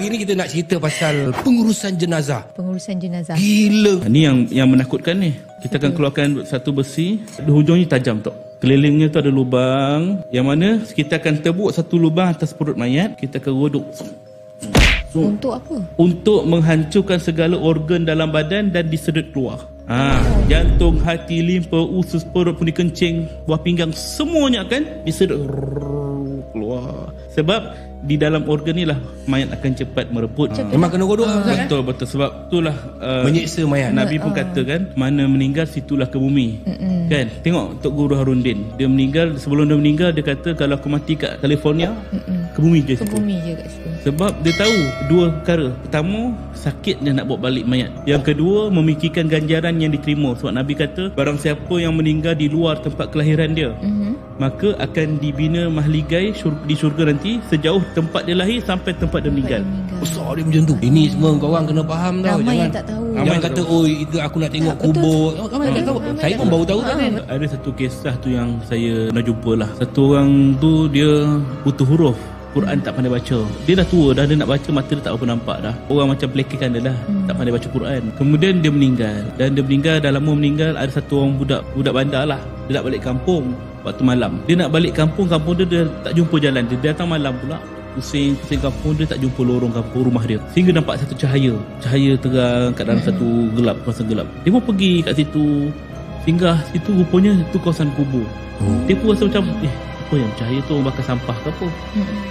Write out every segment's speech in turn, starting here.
hari ni kita nak cerita pasal pengurusan jenazah. Pengurusan jenazah. Gila. Ni yang menakutkan ni. Kita akan keluarkan satu besi, hujungnya tajam tu. Kelilingnya tu ada lubang, yang mana kita akan tebuk satu lubang atas perut mayat, kita akan rodok. Untuk apa? Untuk menghancurkan segala organ dalam badan dan disedut keluar. Jantung, hati, limpa, usus, perut, pundi kencing, buah pinggang, semuanya akan disedut keluar. Sebab di dalam organ ni lah mayat akan cepat mereput. Memang kena rodok lah, Betul, betul. Sebab itulah menyiksa mayat. Nabi pun kata kan, mana meninggal situlah ke bumi. Kan? Tengok Tok Guru Harundin, dia meninggal, sebelum dia meninggal dia kata kalau aku mati kat California, ke bumi je situ. Ke bumi je kat situ. Sebab dia tahu dua perkara. Pertama, sakitnya nak bawa balik mayat. Yang kedua, memikirkan ganjaran yang diterima. Sebab Nabi kata, barang siapa yang meninggal di luar tempat kelahiran dia, maka akan dibina mahligai di syurga nanti sejauh tempat dia lahir sampai tempat dia meninggal. Besar dia macam tu. Ini semua korang kena faham tau. Ramai Jangan yang tak tahu. Jangan kata, oh itu aku nak tengok kubur. Ramai yang tak tahu. Saya pun baru tahu tadi. Ada satu kisah tu yang saya nak jumpa lah. Satu orang tu dia butuh huruf, Quran tak pandai baca. Dia dah tua dah, dia nak baca mata dia tak apa nampak dah. Orang macam pelekehkan dia dah, tak pandai baca Quran. Kemudian dia meninggal. Dan dia meninggal, dah lama meninggal. Ada satu orang budak bandar lah. Dia nak balik kampung waktu malam. Dia nak balik kampung dia tak jumpa jalan. Dia datang malam pula. Pusing kampung, dia tak jumpa lorong kampung rumah dia. Sehingga nampak satu cahaya terang kat dalam satu kawasan gelap. Dia pun pergi kat situ. Singgah situ, rupanya itu kawasan kubur. Dia pun rasa macam apa yang cahaya tu, orang bakar sampah ke apa.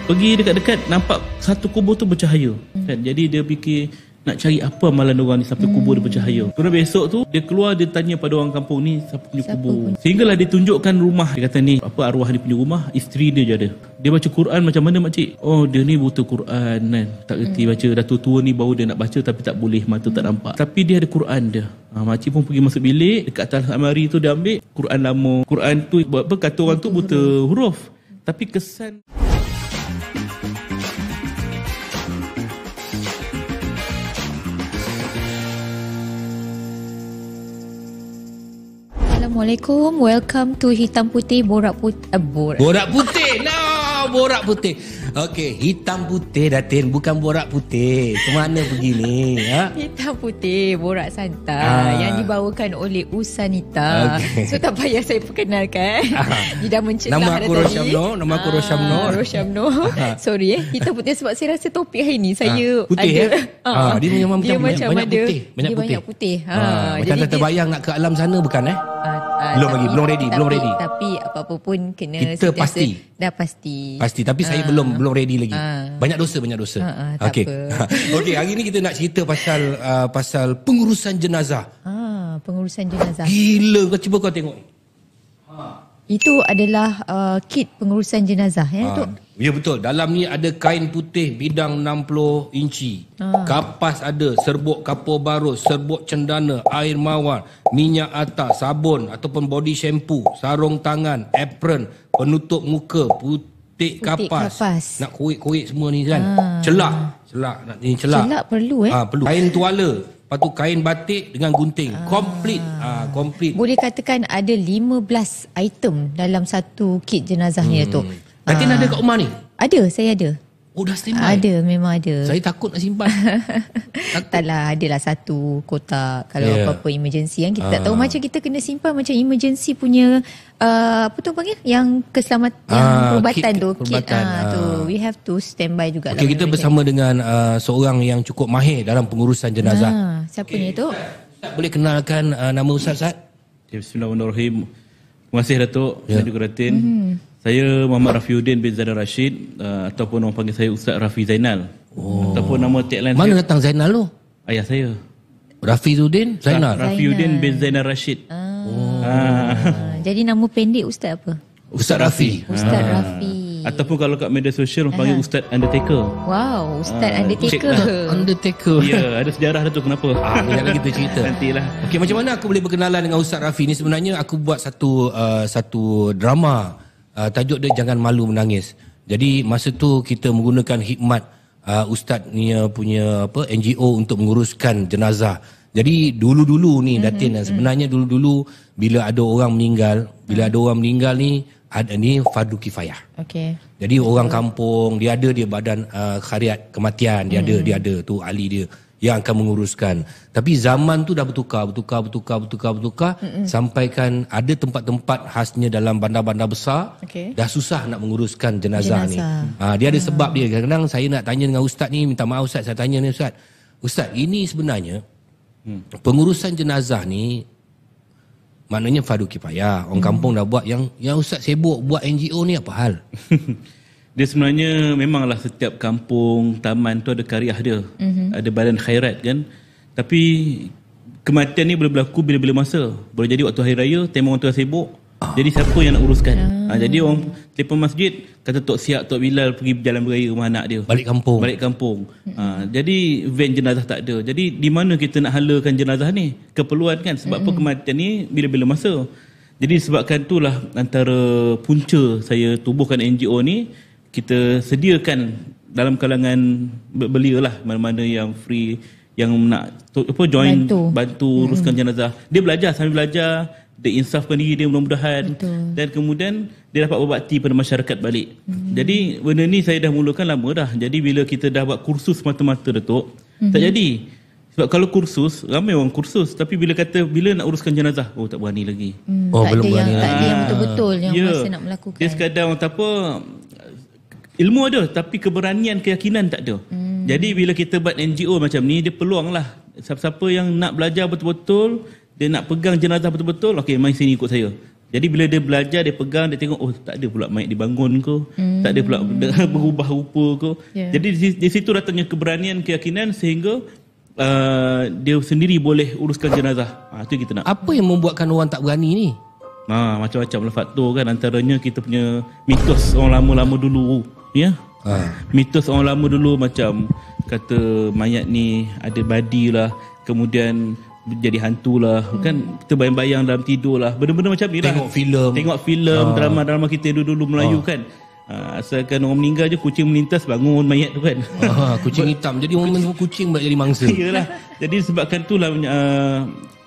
Pergi dekat-dekat, nampak satu kubur tu bercahaya kan? Jadi dia fikir nak cari apa amalan orang ni sampai kubur dia bercahaya. Kemudian besok tu dia keluar, dia tanya pada orang kampung ni siapa punya kubur. Sehinggalah dia tunjukkan rumah. Dia kata ni apa, arwah ni punya rumah, isteri dia je ada. Dia baca Quran macam mana makcik? Oh dia ni buta Quran kan, tak reti baca, dah tua-tua ni baru dia nak baca tapi tak boleh, mata tak nampak. Tapi dia ada Quran dia. Makcik pun pergi masuk bilik, dekat atas almari tu dia ambil Quran lama. Quran tu buat apa, kata orang tu buta huruf, tapi kesan. Assalamualaikum, welcome to Hitam Putih Borak Putih. Borak putih. No, borak putih. Okey, hitam putih Datin, bukan borak putih. Kemana pergi ni? Hitam Putih Borak Santai yang dibawakan oleh Usanita. So tak payah saya perkenalkan. Dia dah mencelah Nama aku tadi. Nama aku Roshamno. Roshamno. Sorry Hitam Putih sebab saya rasa topik hari ni saya putih ada. Dia memang dia macam macam banyak ada putih. Banyak putih. Macam tak terbayang nak ke alam sana bukan belum ready. Tapi apa-apa pun kena kita pasti. Dah pasti. Tapi saya belum ready lagi. Banyak dosa. Okey. Okey, hari ni kita nak cerita pasal pengurusan jenazah. Pengurusan jenazah. Gila, cuba kau tengok. Itu adalah kit pengurusan jenazah tu. Ya betul. Dalam ni ada kain putih bidang 60 inci. Kapas ada, serbuk kapur barut, serbuk cendana, air mawar, minyak atas, sabun ataupun body shampoo, sarung tangan, apron, penutup muka, putih kapas. Nak kuik-kuik semua ni kan. Celak. Celak perlu perlu. Kain tuala. Lepas tu kain batik dengan gunting. Complete. Boleh katakan ada 15 item dalam satu kit jenazah ni tu. Nanti ada kat rumah ni? Ada, saya ada. Oh dah standby? Ada, memang ada. Saya takut nak simpan. Taklah, adalah satu kotak. Kalau apa-apa emergency kan, kita tak tahu, macam kita kena simpan macam emergency punya apa tu panggil, yang keselamatan, yang perubatan tu, kit tu. We have to standby juga. Okay, kita bersama dengan seorang yang cukup mahir dalam pengurusan jenazah. Siapa ni tu? Ustaz, boleh kenalkan nama Ustaz? Bismillahirrahmanirrahim. Terima kasih Datuk dan juga Datin. Saya Muhammad Rafiuddin bin Zainal Rashid, ataupun orang panggil saya Ustaz Rafi Zainal. Ataupun nama tagline mana saya, datang Zainal tu? ayah saya. Rafiuddin Zainal. Rafiuddin bin Zainal Rashid. Jadi nama pendek Ustaz apa? Ustaz Rafi. Ustaz Rafi. Ataupun kalau kat media sosial orang panggil Ustaz Undertaker. Wow, Ustaz Undertaker. Undertaker. Ya, ada sejarah tu kenapa. Sekejap lagi kita cerita. Nantilah. Okey, macam mana aku boleh berkenalan dengan Ustaz Rafi ni? Sebenarnya aku buat satu drama. Tajuk dia Jangan Malu Menangis. Jadi masa tu kita menggunakan hikmat Ustaz ni punya NGO untuk menguruskan jenazah. Jadi dulu-dulu ni Datin, sebenarnya dulu-dulu bila ada orang meninggal, ni ada ni fardu kifayah. Okey. Jadi orang kampung dia ada badan khariat kematian, dia ada tu ahli dia yang akan menguruskan. Tapi zaman tu dah bertukar sampaikan ada tempat-tempat khasnya dalam bandar-bandar besar. Okey. Dah susah nak menguruskan jenazah ni. Dia ada sebab dia. Kadang-kadang saya nak tanya dengan ustaz ni, minta maaf ustaz, saya tanya ni ustaz. Ustaz, ini sebenarnya pengurusan jenazah ni maknanya fardu kifayah. Orang kampung dah buat, yang ustaz sibuk buat NGO ni apa hal? Dia sebenarnya memanglah setiap kampung, taman tu ada karyah dia. Ada badan khairat kan. Tapi kematian ni boleh berlaku bila-bila masa. Boleh jadi waktu hari raya, tema orang tu dah sibuk. Jadi siapa yang nak uruskan? Jadi orang telefon masjid, kata Tok Siap, Tok Bilal pergi jalan beraya rumah anak dia. Balik kampung. Jadi van jenazah tak ada. Jadi di mana kita nak halakan jenazah ni? Keperluan kan. Sebab apa kematian ni bila-bila masa. Jadi sebabkan itulah antara punca saya tubuhkan NGO ni, kita sediakan dalam kalangan belia lah, mana-mana yang free, yang nak join, bantu uruskan jenazah. Dia belajar, sambil belajar dia insafkan diri dia mudah-mudahan. Dan kemudian dia dapat berbakti pada masyarakat balik. Jadi benda ni saya dah mulakan lama dah. Jadi bila kita dah buat kursus mata-mata Datuk, tak jadi. Sebab kalau kursus, ramai orang kursus, tapi bila nak uruskan jenazah, tak berani lagi. Belum berani. Tak ada yang betul-betul yang masa nak melakukan. Dia sekadar orang tak apa, ilmu ada tapi keberanian, keyakinan tak ada. Jadi bila kita buat NGO macam ni, dia peluang lah. Siapa-siapa yang nak belajar betul-betul, dia nak pegang jenazah betul-betul, okey, mai sini ikut saya. Jadi bila dia belajar, dia pegang, dia tengok, tak ada pula mayat dibangun ke, tak ada pula berubah rupa ke. Jadi di situ datangnya keberanian, keyakinan sehingga dia sendiri boleh uruskan jenazah. Itu kita nak. Apa yang membuatkan orang tak berani ni? Macam-macam lah faktor kan. Antaranya kita punya mitos orang lama-lama dulu. Mitos orang lama dulu macam kata mayat ni ada badi lah, kemudian jadi hantu lah, kan kita bayang-bayang dalam tidur lah, benda-benda macam ni lah. Tengok filem, drama-drama kita dulu Melayu kan. Asalkan orang meninggal je, kucing melintas bangun mayat tu kan. Kucing hitam, jadi orang kucing boleh jadi mangsa. Iyalah. Jadi sebabkan itulah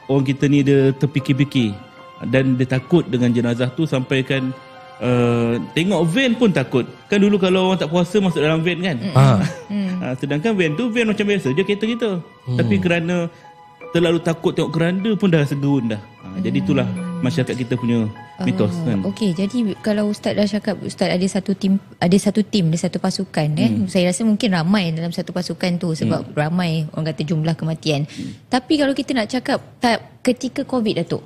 orang kita ni dia terfikir-fikir dan dia takut dengan jenazah tu, sampaikan tengok van pun takut. Kan dulu kalau orang tak puasa masuk dalam van kan. Sedangkan van tu van macam biasa je kereta kita. Tapi kerana terlalu takut tengok keranda pun dah segerun dah. Jadi itulah masyarakat kita punya mitos kan. Okey, jadi kalau ustaz dah cakap ustaz ada satu tim, ada satu pasukan saya rasa mungkin ramai dalam satu pasukan tu sebab ramai orang kata jumlah kematian. Tapi kalau kita nak cakap ketika Covid Datuk,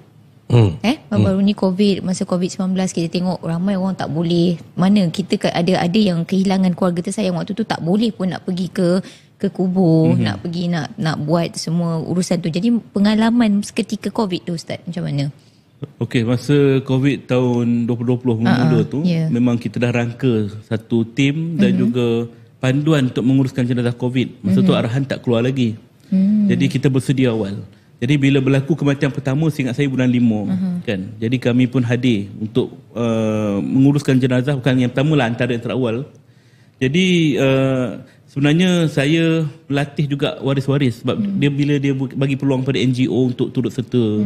baru ni Covid, masa Covid-19 kita tengok ramai orang tak boleh, mana kita ada yang kehilangan keluarga tersayang waktu tu, tak boleh pun nak pergi ke kubur, nak pergi nak buat semua urusan tu. Jadi pengalaman ketika Covid tu ustaz macam mana? Okey, masa Covid tahun 2020 mula tu memang kita dah rangka satu tim dan juga panduan untuk menguruskan jenazah Covid. Masa tu arahan tak keluar lagi. Jadi kita bersedia awal. Jadi bila berlaku kematian pertama, seingat saya bulan 5 kan. Jadi kami pun hadir untuk menguruskan jenazah, bukan yang pertama lah, antara yang terawal. Jadi sebenarnya saya latih juga waris-waris sebab bila dia bagi peluang pada NGO untuk turut serta,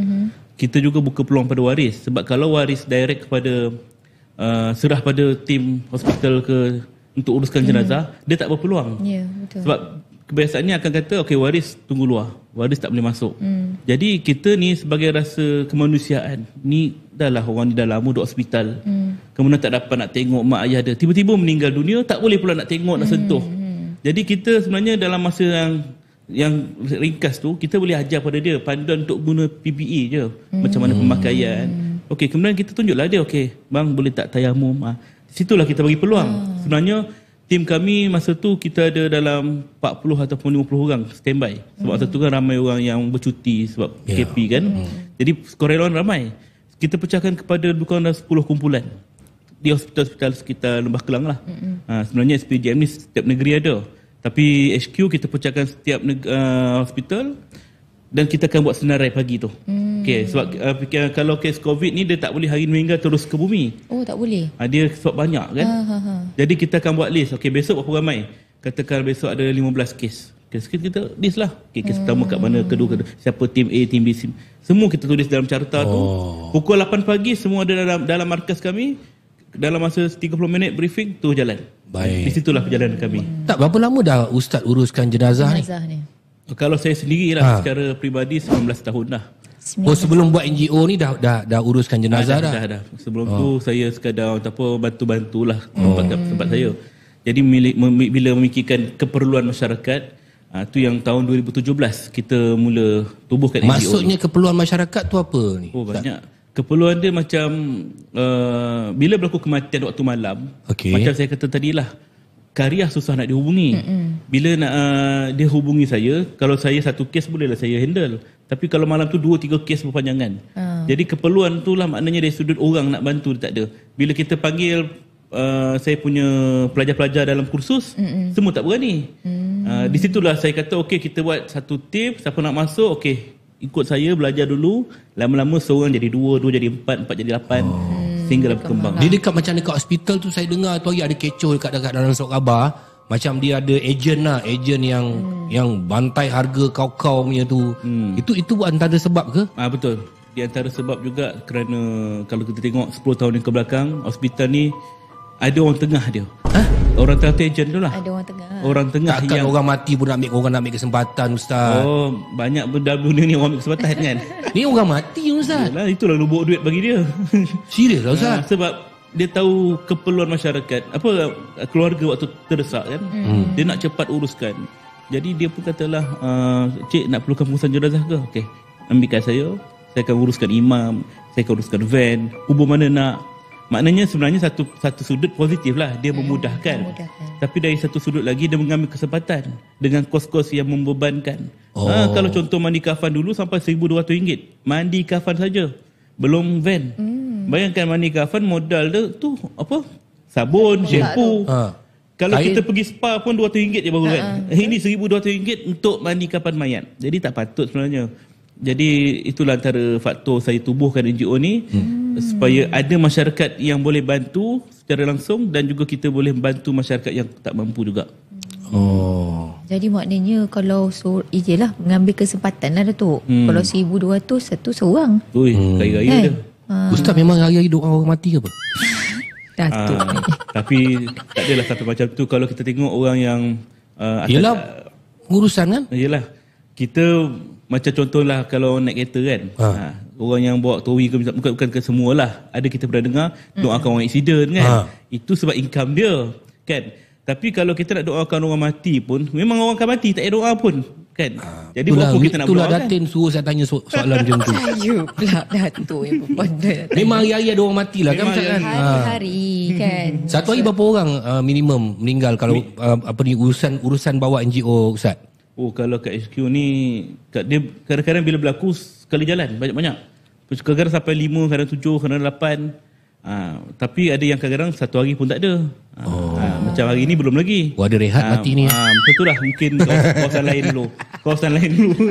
kita juga buka peluang pada waris. Sebab kalau waris direct kepada serah pada tim hospital untuk uruskan jenazah, dia tak berpeluang. Betul. Sebab kebiasaannya akan kata okey, waris tunggu luar, waris tak boleh masuk. Jadi kita ni sebagai rasa kemanusiaan ni, dah lah orang ni dah lama duduk hospital, kemudian tak dapat nak tengok mak ayah dia, tiba-tiba meninggal dunia, tak boleh pula nak tengok, nak sentuh. Jadi kita sebenarnya dalam masa yang ringkas tu, kita boleh ajar pada dia panduan untuk guna PPE je, macam mana pemakaian. Okey, kemudian kita tunjuklah dia, okey bang boleh tak tayamum. Situlah kita bagi peluang. Sebenarnya tim kami masa tu kita ada dalam 40 ataupun 50 orang standby. Sebab masa tu kan ramai orang yang bercuti sebab KP kan. Jadi korelon ramai. Kita pecahkan kepada lebih kurang 10 kumpulan di hospital-hospital sekitar Lembah Kelang lah. Sebenarnya SPJM ni setiap negeri ada. Tapi HQ kita pecahkan setiap hospital dan kita akan buat senarai pagi tu. Okay, sebab kalau kes COVID ni dia tak boleh hari meninggal terus ke bumi. Oh, tak boleh. Dia sebab banyak kan. Jadi kita akan buat list. Okay, besok berapa ramai? Katakan besok ada 15 kes. Kes kita list lah. Okay, kes pertama kat mana, kedua, siapa tim A, tim B, semua kita tulis dalam carta tu. Pukul 8 pagi semua ada dalam markas kami. dalam masa 30 minit briefing tu jalan. Baik. Di situlah perjalanan kami. Tak berapa lama dah Ustaz uruskan jenazah ni? Kalau saya sendiri lah secara peribadi 19 tahun dah. Oh, sebelum buat NGO ni dah uruskan jenazah dah. Dah. Sebelum tu saya sekadar bantu-bantulah tempat saya. Jadi bila memikirkan keperluan masyarakat, tu yang tahun 2017 kita mula tubuhkan NGO. Maksudnya keperluan masyarakat tu apa ni? Oh, banyak. Keperluan dia macam bila berlaku kematian waktu malam, macam saya kata tadilah, Kariah susah nak dihubungi. Bila nak dia hubungi saya, kalau saya satu kes bolehlah saya handle. Tapi kalau malam tu 2-3 kes berpanjangan. Jadi keperluan tu lah maknanya dari sudut orang nak bantu dia tak ada. Bila kita panggil saya punya pelajar-pelajar dalam kursus, semua tak berani. Di situlah saya kata okey, kita buat satu tim, siapa nak masuk okey, ikut saya belajar dulu. Lama-lama seorang jadi 2 jadi 4 jadi 8. Sehinggalah berkembang. Dia dekat hospital tu saya dengar tu hari ada kecoh dekat dalam surat khabar. Macam dia ada ejen yang bantai harga kau punya tu. Itu antara sebab ke? Betul. Di antara sebab juga kerana kalau kita tengok 10 tahun yang kebelakang, hospital ni ada orang tengah dia. Orang tengah tu ejen tu lah. Ada orang tengah. Orang tengah takkan yang orang mati pun nak ambil kesempatan, Ustaz. Oh, banyak benda dunia ni orang ambil kesempatan kan. Ni orang mati, Ustaz. Yalah, itulah lubuk duit bagi dia. Serius lah, Ustaz. Sebab dia tahu keperluan masyarakat, keluarga waktu terdesak kan. Dia nak cepat uruskan. Jadi dia pun katalah, cik nak perlukan pengurusan jenazah ke? Okey, ambilkan saya akan uruskan imam, saya akan uruskan van, kubur mana nak. Maknanya sebenarnya satu sudut positif lah, dia memudahkan. Tapi dari satu sudut lagi dia mengambil kesempatan dengan kos-kos yang membebankan. Kalau contoh mandi kafan dulu sampai RM1,200 mandi kafan saja, belum van. Bayangkan mandi kafan modal dia tu sabun, shampoo. Kalau kita pergi spa pun RM200 je baru kan. Ini RM1,200 untuk mandi kafan mayat. Jadi tak patut sebenarnya. Jadi itulah antara faktor saya tubuhkan NGO ni, supaya ada masyarakat yang boleh bantu secara langsung dan juga kita boleh bantu masyarakat yang tak mampu juga. Jadi maknanya kalau iyalah mengambil kesempatan lah Datuk. Kalau 1,200 satu seorang. Kaya-kaya dia. Ustaz memang hari-hari doa orang mati ke apa? Datuk. Tapi tak adalah satu macam tu. Kalau kita tengok orang yang yelah, urusan kan? Yelah, kita macam contohlah kalau naik kereta kan, orang yang bawa towi ke, bukan ke semualah, ada kita pernah dengar doakan orang aksiden kan. Itu sebab income dia kan. Tapi kalau kita nak doakan orang mati pun, memang orang akan mati, tak ada doa pun kan. Jadi buat apa kita nak itulah doakan? Datin suruh saya tanya soalan macam tu. Saya pula Datuk yang berpandai. Memang hari-hari ada orang mati lah kan, Ustaz kan? Hari-hari kan. Satu hari berapa orang minimum meninggal kalau urusan bawa NGO, Ustaz? Kalau kat HQ ni dia kadang-kadang bila berlaku sekali jalan banyak-banyak. Kadang-kadang sampai 5, kadang 7, kadang 8. Tapi ada yang kadang-kadang satu hari pun tak ada. Macam hari ni belum lagi. Ada rehat mati ni. Betul lah, mungkin kawasan lain dulu.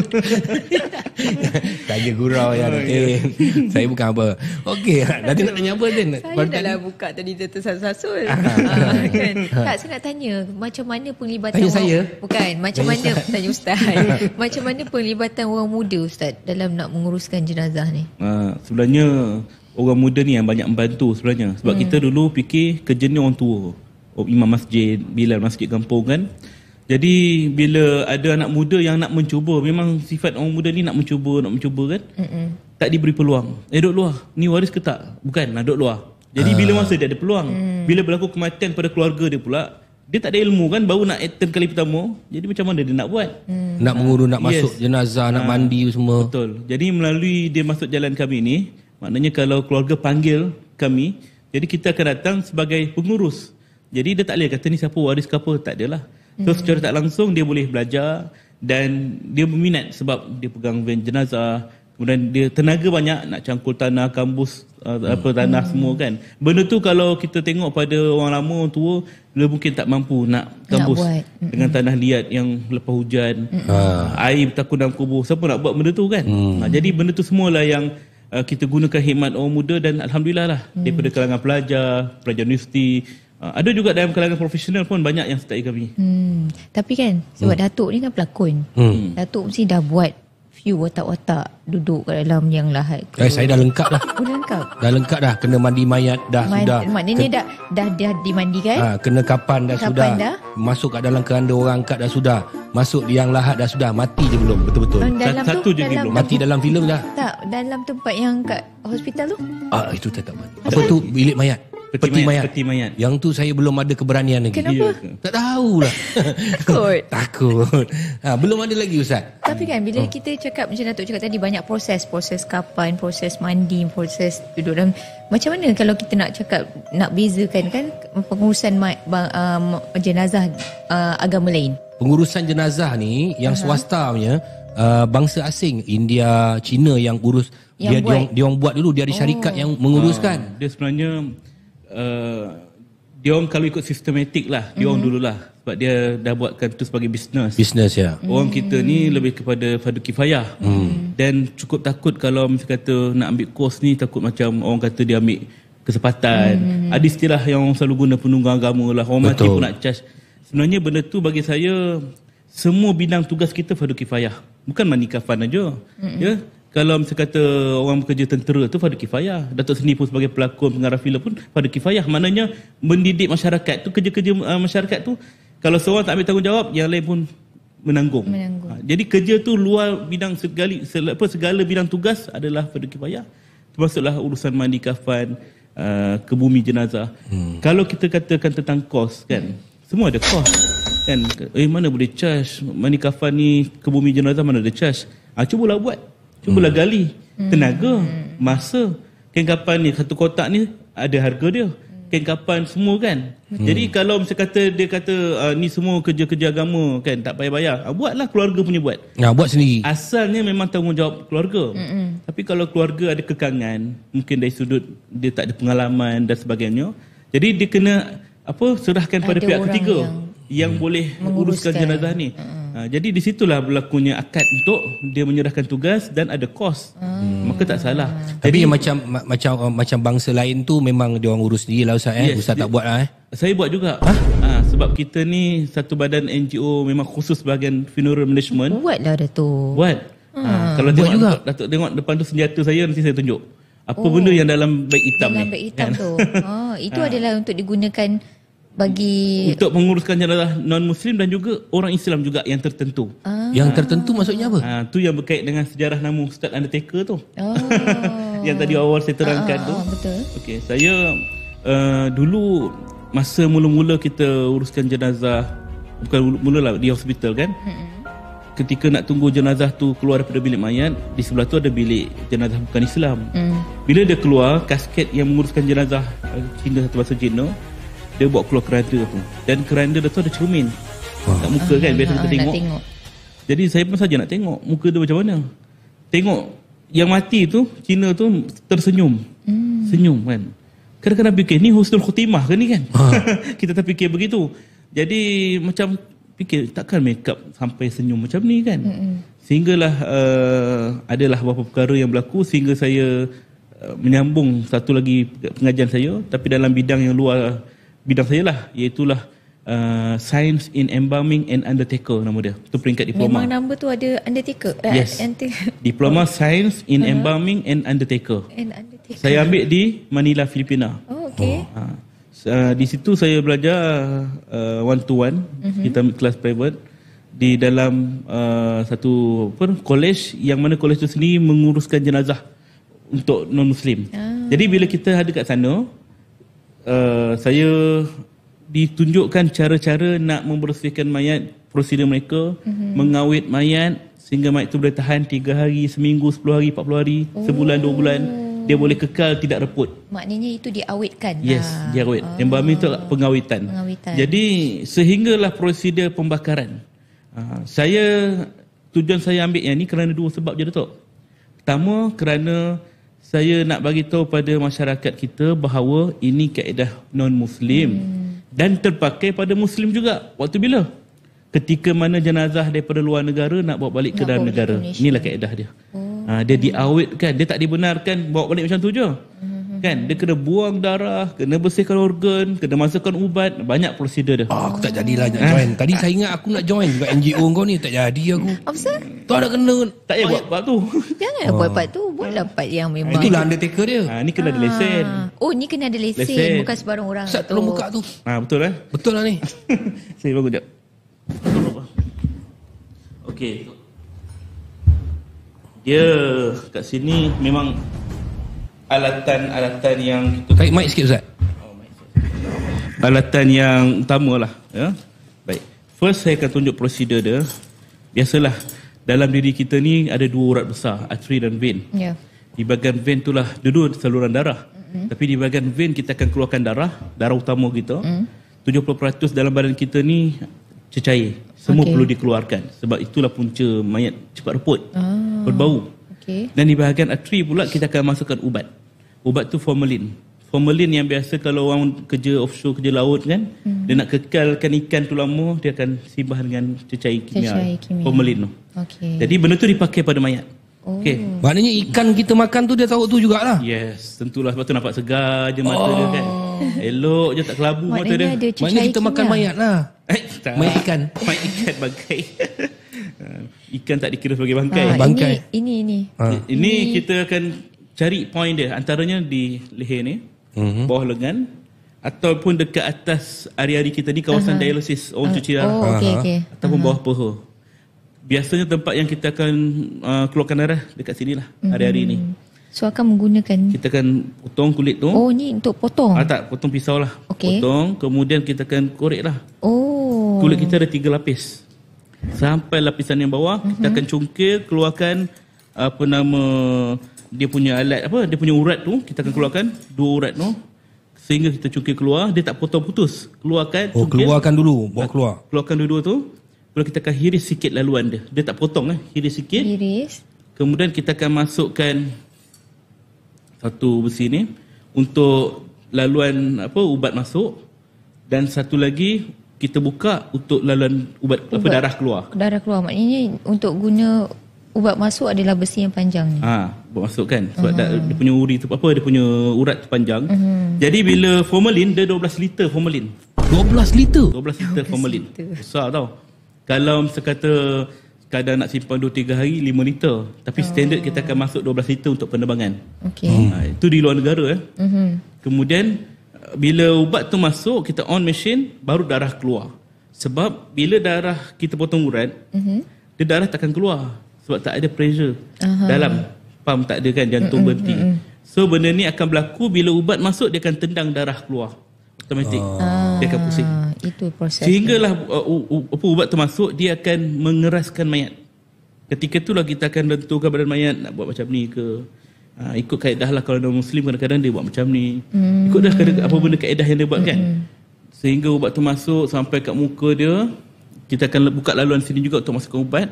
Tanya gurau ya. Saya bukan apa. Okey, nanti nak tanya apa Din? Saya dah lah buka tadi dia tersasul-sasul. Kan? Tak, saya nak tanya macam mana penglibatan tanya saya? Bukan, macam mana tanya Ustaz. Macam mana penglibatan orang muda Ustaz dalam nak menguruskan jenazah ni? Sebenarnya orang muda ni yang banyak membantu sebenarnya. Sebab kita dulu fikir kerja ni orang tua. Imam masjid, bilal masjid kampung kan. Jadi bila ada anak muda yang nak mencuba, memang sifat orang muda ni nak mencuba kan. Tak diberi peluang. Duduk luar. Ni waris ke tak? Bukan, nak duduk luar. Jadi bila masa dia ada peluang, bila berlaku kematian pada keluarga dia pula, dia tak ada ilmu kan, baru nak attend kali pertama. Jadi macam mana dia nak buat? Nak mengurus, nak masuk jenazah, nak mandi semua. Betul. Jadi melalui dia masuk jalan kami ni, maknanya kalau keluarga panggil kami, jadi kita akan datang sebagai pengurus. Jadi dia tak boleh kata ni siapa waris ke apa, tak adalah. So secara tak langsung dia boleh belajar dan dia berminat sebab dia pegang van jenazah. Kemudian dia tenaga banyak nak cangkul tanah, kambus tanah semua kan. Benda tu kalau kita tengok pada orang lama, orang tua, dia mungkin tak mampu nak kambus dengan tanah liat yang lepas hujan, air bertakun dalam kubur. Siapa nak buat benda tu kan? Jadi benda tu semualah yang kita gunakan khidmat orang muda dan alhamdulillah lah daripada kalangan pelajar universiti. Ada juga dalam kalangan profesional pun banyak yang sertai kami. Tapi kan sebab Datuk ni kan pelakon. Datuk mesti dah buat you watak-watak duduk kat dalam yang lahat tu? Saya dah lengkap dah. Oh, lengkap. Dah lengkap dah. Kena mandi mayat dah sudah. Maknanya dah dimandikan? Kena kapan dah sudah. Dah? Masuk kat dalam keranda orang angkat dah sudah. Masuk yang lahat dah sudah. Mati je belum. Betul-betul. Satu je belum. Mati dalam filem dah. Tak, dalam tempat yang kat hospital tu? Itu tak tahu. Apa tu? Bilik mayat. Peti mayat. Yang tu saya belum ada keberanian lagi. Kenapa? Tak tahulah. Takut. Belum ada lagi Ustaz. Tapi kan bila kita cakap macam Datuk cakap tadi, banyak proses kapan, proses mandi, proses duduk dalam, macam mana kalau kita nak cakap, nak bezakan kan pengurusan jenazah agama lain? Pengurusan jenazah ni yang swasta punya, bangsa asing, India, China yang urus. Dia orang buat dulu. Dia ada syarikat yang menguruskan. Dia sebenarnya dia orang kalau ikut sistematik lah, dia orang dululah, sebab dia dah buatkan tu sebagai bisnes ya. Orang kita ni lebih kepada fardu kifayah. Dan cukup takut kalau misalnya kata nak ambil kos ni, takut macam orang kata dia ambil kesempatan. Ada istilah yang orang selalu guna, penunggang agama lah, orang mati pun nak charge. Sebenarnya benda tu bagi saya, semua bidang tugas kita fardu kifayah, bukan mandi kafan aja. Ya, kalau misalnya kata orang bekerja tentera tu fardu kifayah, Datuk Seni pun sebagai pelakon, pengarah filem pun fardu kifayah. Maknanya mendidik masyarakat tu, kerja-kerja masyarakat tu, kalau seorang tak ambil tanggungjawab, yang lain pun menanggung. Jadi kerja tu luar bidang segala bidang tugas adalah fardu kifayah. Termasuklah urusan mandi kafan, kebumi jenazah. Kalau kita katakan tentang kos kan, semua ada kos kan. Mana boleh charge mandi kafan ni, kebumi jenazah mana ada charge? Cubalah buat. Cubalah gali tenaga, masa. Kain kapan ni, satu kotak ni ada harga dia. Kain kapan semua kan. Jadi kalau misalnya kata dia kata ni semua kerja-kerja agama kan, tak payah bayar, buatlah, keluarga punya buat. Buat sendiri. Asalnya memang tanggungjawab keluarga. Tapi kalau keluarga ada kekangan, mungkin dari sudut dia tak ada pengalaman dan sebagainya, jadi dia kena serahkan pada pihak ketiga yang boleh uruskan jenazah ni. Jadi di situlah berlakunya akad untuk dia menyerahkan tugas dan ada kos. Maka tak salah. Tapi jadi, macam bangsa lain tu memang dia orang urus sendiri lah Ustaz. Ustaz tak buat lah. Saya buat juga. Sebab kita ni satu badan NGO memang khusus bahagian funeral management. Buatlah Datuk. Buat. Kalau buat juga. Datuk tengok depan tu senjata saya, nanti saya tunjuk. Apa benda yang dalam beg hitam dalam ni. Dalam beg hitam kan? Tu. Itu adalah untuk digunakan bagi untuk menguruskan jenazah non-Muslim dan juga orang Islam juga yang tertentu. Yang tertentu maksudnya apa? Tu yang berkait dengan sejarah nama Ustaz Undertaker tu. Yang tadi awal saya terangkan tu. Betul. Okey, saya dulu masa mula-mula kita uruskan jenazah, bukan mula-mula lah, di hospital kan. Ketika nak tunggu jenazah tu keluar daripada bilik mayat, di sebelah tu ada bilik jenazah bukan Islam. Bila dia keluar, kasket yang menguruskan jenazah Cina, satu bahasa Cina, dia buat keluar keranda tu. Dan keranda dia tu ada cermin. Kat muka kan, biasa kita tengok. Jadi saya pun saja nak tengok muka dia macam mana. Tengok yang mati tu, Cina tu tersenyum. Senyum kan. Kadang-kadang fikir, ni husnul khutimah ke ni kan? Kita tak fikir begitu. Jadi macam fikir, takkan make up sampai senyum macam ni kan? Sehinggalah adalah beberapa perkara yang berlaku sehingga saya menyambung satu lagi pengajian saya, tapi dalam bidang yang luar bidang saya lah, iaitulah Science in Embalming and Undertaker nama dia. Itu peringkat diploma. Memang nama tu ada Undertaker? Yes. Diploma Science in Embalming and Undertaker. Saya ambil di Manila, Filipina. Okay. Di situ saya belajar one to one. Kita ambil kelas private di dalam satu college, yang mana college tu sendiri menguruskan jenazah untuk non-Muslim. Jadi bila kita ada kat sana, saya ditunjukkan cara-cara nak membersihkan mayat, prosedur mereka, mengawet mayat sehingga mayat itu boleh tahan 3 hari, seminggu, 10 hari, 40 hari, sebulan, 2 bulan. Dia boleh kekal, tidak reput. Maknanya itu diawetkan. Yes, diawet. Embalming itu pengawetan. Jadi sehinggalah prosedur pembakaran. Tujuan saya ambil yang ni kerana 2 sebab je, Datuk. Pertama, kerana saya nak bagi tahu pada masyarakat kita bahawa ini kaedah non-Muslim dan terpakai pada Muslim juga. Waktu bila? Ketika mana jenazah daripada luar negara nak bawa balik ke dalam negara. Inilah kaedah dia. Dia diawetkan, dia tak dibenarkan bawa balik macam tu je. Kan, dia kena buang darah, kena bersihkan organ, kena masukkan ubat, banyak prosedur dia. Aku tak jadilah nak join. Tadi saya ingat aku nak join juga NGO kau ni, tak jadi aku. Apa sah? Tak ada kena. Tak payah buat part tu. Janganlah buat part tu. Buatlah part yang memang. Itulah undertaker dia. Ni kena ada lesen. Oh, ni kena ada lesen. Bukan sebarang orang. Ustaz tolong buka tu. Betul lah. Betul lah ni. Saya bangun sekejap. Okey. Dia kat sini memang alatan-alatan yang Kait mic sikit Ustaz. Alatan yang utama lah, ya. Baik. First saya akan tunjuk prosedur dia. Biasalah dalam diri kita ni ada 2 urat besar, artery dan vein. Ya. Di bahagian vein itulah dulu saluran darah. Tapi di bahagian vein kita akan keluarkan darah utama kita. 70% dalam badan kita ni cecair. Semua perlu dikeluarkan. Sebab itulah punca mayat cepat reput. Berbau. Dan di bahagian artery pula kita akan masukkan ubat. Ubat tu formalin. Formalin yang biasa kalau orang kerja offshore, kerja laut kan, dia nak kekalkan ikan tu lama, dia akan simbah dengan cecair kimia. Formalin tu. Jadi benda tu dipakai pada mayat. Maknanya ikan kita makan tu dia tahu tu jugalah. Yes, tentulah, sebab tu nampak segar je mata dia kan. Elok je, tak kelabu mata dia. Maknanya kita makan mayat lah. Mayat ikan. Mayat ikan bangkai. Ikan tak dikira sebagai bangkai. Bangkai. Ini kita akan cari point dia, antaranya di leher ni, bawah lengan, ataupun dekat atas ari-ari kita ni, kawasan dialisis, orang cuci darah. Ataupun bawah paha. Biasanya tempat yang kita akan keluarkan darah dekat sini lah, hari-hari ni. So akan menggunakan, kita akan potong kulit tu. Oh, ni untuk potong? Tak, potong pisau lah. Potong, kemudian kita akan korek lah. Kulit kita ada 3 lapis. Sampai lapisan yang bawah, kita akan cungkil, keluarkan dia punya alat, dia punya urat tu, kita akan keluarkan 2 urat tu. Sehingga kita cungkil keluar, dia tak potong putus. Keluarkan, cungkil. Keluarkan dulu, bawa keluar. Keluarkan dua-dua tu. Lalu kita akan hiris sikit laluan dia. Dia tak potong hiris sikit. Kemudian kita akan masukkan satu besi ni untuk laluan ubat masuk, dan satu lagi kita buka untuk laluan ubat. Darah keluar. Darah keluar maknanya untuk guna ubat masuk adalah besi yang panjang ni. Ubat masuk kan. Sebab dia punya uri tu dia punya urat tu panjang. Jadi bila formalin, dia 12 liter formalin. 12 liter? 12 liter formalin. Besar tau. Kalau kata kadang nak simpan 2-3 hari 5 liter. Tapi standard kita akan masuk 12 liter untuk penerbangan. Itu di luar negara. Kemudian bila ubat tu masuk, kita on mesin, baru darah keluar. Sebab bila darah kita potong urat, dia darah takkan keluar. Sebab tak ada pressure dalam pump, tak ada kan, jantung berhenti. So benda ni akan berlaku bila ubat masuk, dia akan tendang darah keluar automatik. Dia akan pusing. Itu proses. Sehinggalah ubat tu masuk, dia akan mengeraskan mayat. Ketika itulah kita akan tentukan badan mayat nak buat macam ni ke. Ikut kaedah lah, kalau orang Muslim kadang-kadang dia buat macam ni. Ikut dah apa benda kaedah yang dia buat kan. Sehingga ubat tu masuk sampai kat muka dia, kita akan buka laluan sini juga untuk masukkan ubat.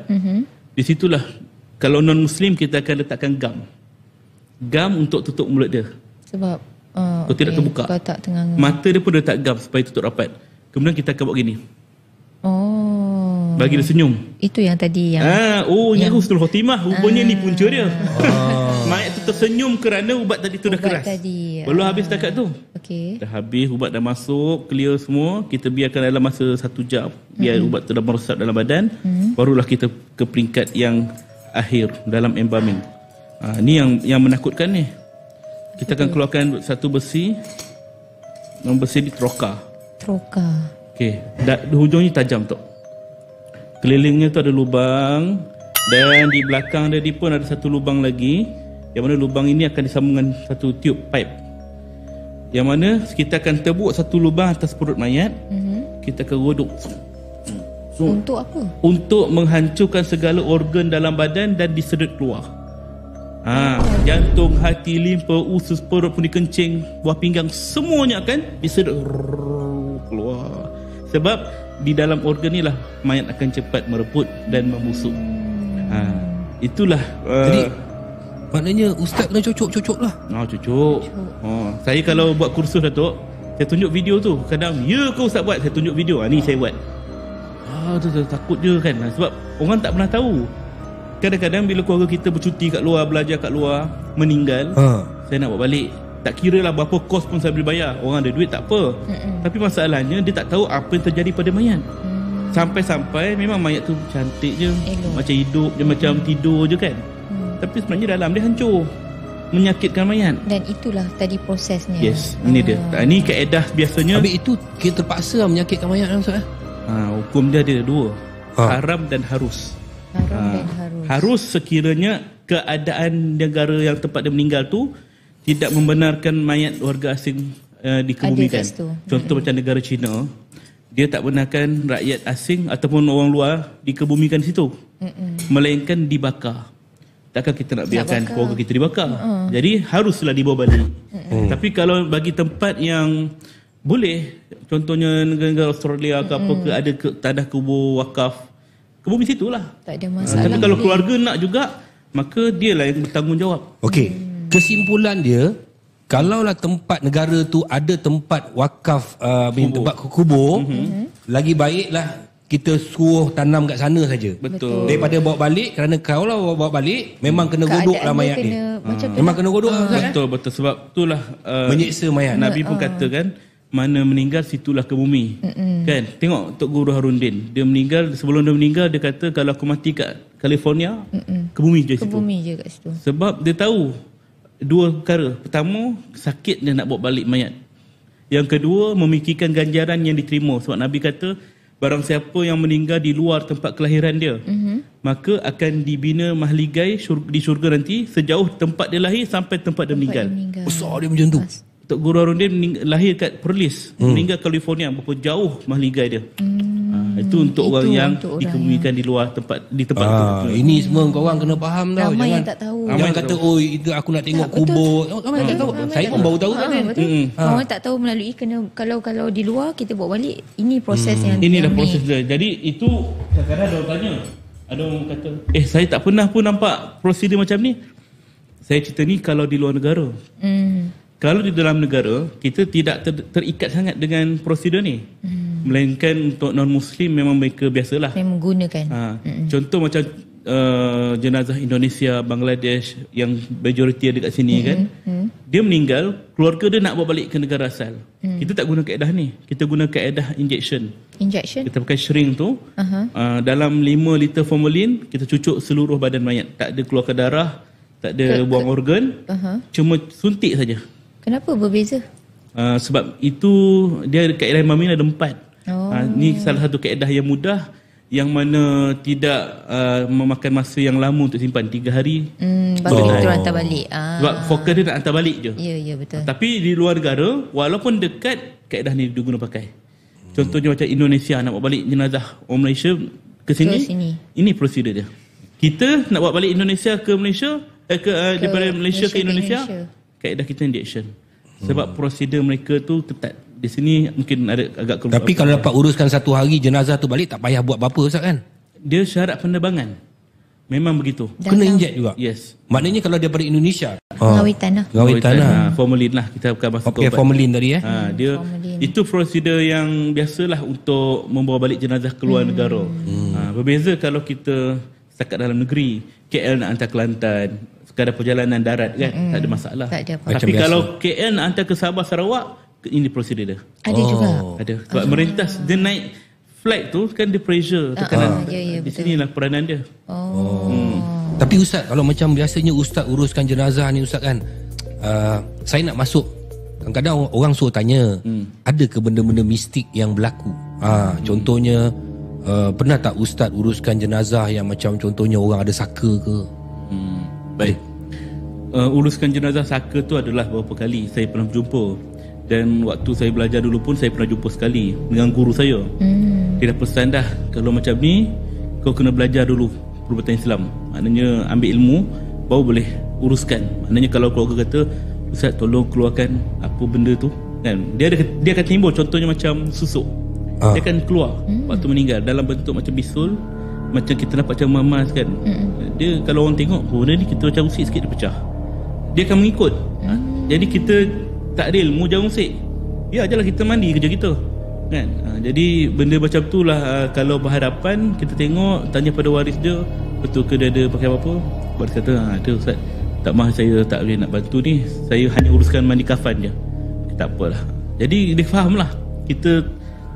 Di situlah kalau non-Muslim kita akan letakkan gam. Gam untuk tutup mulut dia. Sebab tidak terbuka. Mata dia pun dia letak gam supaya tutup rapat. Kemudian kita akan buat gini. Bagi dia senyum. Itu yang tadi yang ni husnul khotimah. Rupanya ni punca dia. Mayat tu tersenyum kerana ubat tadi tu dah keras. Belum habis setakat tu. Dah habis, ubat dah masuk, clear semua. Kita biarkan dalam masa 1 jam. Biar ubat tu dah meresap dalam badan. Barulah kita ke peringkat yang akhir dalam embalming. Ni yang menakutkan ni. Kita akan keluarkan satu besi. Besi di troka. Hujungnya tajam tu. Kelilingnya tu ada lubang, dan di belakang dia pun ada satu lubang lagi, yang mana lubang ini akan disambungkan satu tube pipe, yang mana kita akan tebuk satu lubang atas perut mayat. Kita akan rodok. Untuk apa? Untuk menghancurkan segala organ dalam badan dan disedut keluar. Jantung, hati, limpa, usus, perut, pundi kencing, buah pinggang, semuanya akan disedut keluar. Sebab di dalam organ ni lah mayat akan cepat mereput dan membusuk. Itulah. Jadi maknanya ustaz kena cocok lah. Cocok. Saya kalau buat kursus Datuk, saya tunjuk video tu. Kadang, ya ke ustaz buat, saya tunjuk video. Ni saya buat. Takut je kan. Sebab orang tak pernah tahu. Kadang-kadang bila keluarga kita bercuti kat luar, belajar kat luar, meninggal, saya nak buat balik. Tak kira lah berapa kos pun saya boleh bayar. Orang ada duit tak apa. Tapi masalahnya dia tak tahu apa yang terjadi pada mayat. Sampai-sampai memang mayat tu cantik je, macam hidup je, macam tidur je kan. Tapi sebenarnya dalam dia hancur, menyakitkan mayat. Dan itulah tadi prosesnya. Yes, ini dia. Ini kaedah biasanya. Habis itu kita terpaksa menyakitkan mayat kan Ustaz? Hukum dia ada dua. Haram dan harus. Haram dan harus. Harus sekiranya keadaan negara yang tempat dia meninggal tu tidak membenarkan mayat warga asing dikebumikan. Contoh macam negara China, dia tak benarkan rakyat asing ataupun orang luar dikebumikan di situ. Melainkan dibakar. Takkan kita nak biarkan keluarga kita dibakar. Jadi haruslah dibawa balik. Tapi kalau bagi tempat yang boleh, contohnya negara-negara Australia ke apa ke, ada tanah kubur wakaf, kebumi situ lah. Tak ada masalah. Tapi kalau keluarga nak juga, maka dialah yang bertanggungjawab. Okey. Kesimpulan dia, kalaulah tempat negara tu ada tempat wakaf, tempat kubur, lagi baiklah kita suruh tanam kat sana saja. Betul. Daripada bawa balik, kerana kalau bawa balik memang kena godok lah mayat dia. Memang kena godok lah. Betul. Sebab itulah menyiksa mayat. Nabi pun kata kan, mana meninggal situlah ke bumi. Kan? Tengok Tok Guru Harundin, dia meninggal, sebelum dia meninggal dia kata kalau aku mati kat California, ke bumi je situ. Ke bumi je kat situ. Sebab dia tahu dua perkara. Pertama, sakit dia nak bawa balik mayat. Yang kedua, memikirkan ganjaran yang diterima. Sebab Nabi kata, barang siapa yang meninggal di luar tempat kelahiran dia, maka akan dibina mahligai di syurga nanti sejauh tempat dia lahir sampai tempat dia meninggal. Besar dia macam tu. Tok Guru Harundin lahir kat Perlis, meninggal California, berapa jauh mahligai dia. Itu untuk orang yang dikebumikan di luar tempat, di tempat itu. Ini semua korang kena faham tau. Ramai Jangan yang tak tahu. Jangan kata itu aku nak tengok kubur. Ramai tak tahu. Saya pun baru tahu kan. Orang tak tahu melalui kalau di luar kita bawa balik, ini proses yang inilah proses dia. Jadi itu kadang-kadang ada orang tanya, ada orang kata, saya tak pernah pun nampak prosedur macam ni. Saya cerita ni kalau di luar negara. Kalau di dalam negara, kita tidak terikat sangat dengan prosedur ni. Melainkan untuk non-Muslim memang mereka biasalah. Memang gunakan. Contoh macam jenazah Indonesia, Bangladesh yang majoriti ada kat sini kan. Dia meninggal, keluarga dia nak bawa balik ke negara asal. Kita tak guna kaedah ni. Kita guna kaedah injection. Kita pakai shrink tu. Dalam 5 liter formalin, kita cucuk seluruh badan mayat. Tak ada keluarkan darah, tak ada buang organ. Cuma suntik saja. Kenapa berbeza? Sebab itu dia kaedah Imam Amin ada 4. Ni salah satu kaedah yang mudah, yang mana tidak memakan masa yang lama untuk simpan, 3 hari. Baru kita hantar balik. Sebab fokus dia nak hantar balik je. Ya, betul. Tapi di luar negara, walaupun dekat, kaedah ni diguna pakai. Contohnya macam Indonesia nak bawa balik jenazah orang Malaysia ke sini. Ini prosedur dia. Kita nak bawa balik Indonesia ke Malaysia, daripada Malaysia ke Indonesia, kaedah kita injection. Sebab prosedur mereka tu ketat. Di sini mungkin ada agak keluar. Tapi kalau dapat uruskan 1 hari jenazah tu balik, tak payah buat apa-apa Ustaz kan? Dia syarat penerbangan. Memang begitu. Kena inject juga? Yes. Maknanya kalau daripada Indonesia, Ngawitan lah. Formalin lah. Kita bukan masuk pakai formalin tadi dia formalin. Itu prosedur yang biasalah untuk membawa balik jenazah keluar negara. Berbeza kalau kita setakat dalam negeri, KL nak hantar Kelantan, sekadar perjalanan darat kan, tak ada masalah. Tak ada apa. Tapi kalau KL nak hantar ke Sabah Sarawak, ini prosedur dia. Ada juga. Ada. Sebab merentas, dia naik flight tu kan dia pressure tekanan. Di sinilah peranan dia. Tapi Ustaz, kalau macam biasanya Ustaz uruskan jenazah ni Ustaz kan, saya nak masuk, kadang-kadang orang suruh tanya, ada ke benda-benda mistik yang berlaku? Contohnya, pernah tak Ustaz uruskan jenazah yang macam contohnya orang ada saka ke? Baik. Uruskan jenazah saka tu adalah beberapa kali saya pernah berjumpa. Dan waktu saya belajar dulu pun saya pernah jumpa sekali dengan guru saya. Dia dah pesan dah, kalau macam ni kau kena belajar dulu perubatan Islam. Maknanya ambil ilmu baru boleh uruskan. Maknanya kalau keluarga kata, Ustaz tolong keluarkan apa benda tu kan, dia akan timbul contohnya macam susuk. Dia akan keluar waktu meninggal dalam bentuk macam bisul, macam kita nampak macam mamas kan. Dia kalau orang tengok, benda ni kita macam usik sikit dia pecah. Dia akan mengikut. Jadi kita tak ada ilmu, jangan usik. Ya ajalah kita mandi kerja kita kan. Jadi benda macam tu lah. Kalau berhadapan, kita tengok, tanya pada waris dia, betul ke dia ada pakai apa-apa. Waris kata, ada Ustaz, tak mahu saya tak boleh nak bantu ni, saya hanya uruskan mandi kafan je. Tak apalah. Jadi dia fahamlah kita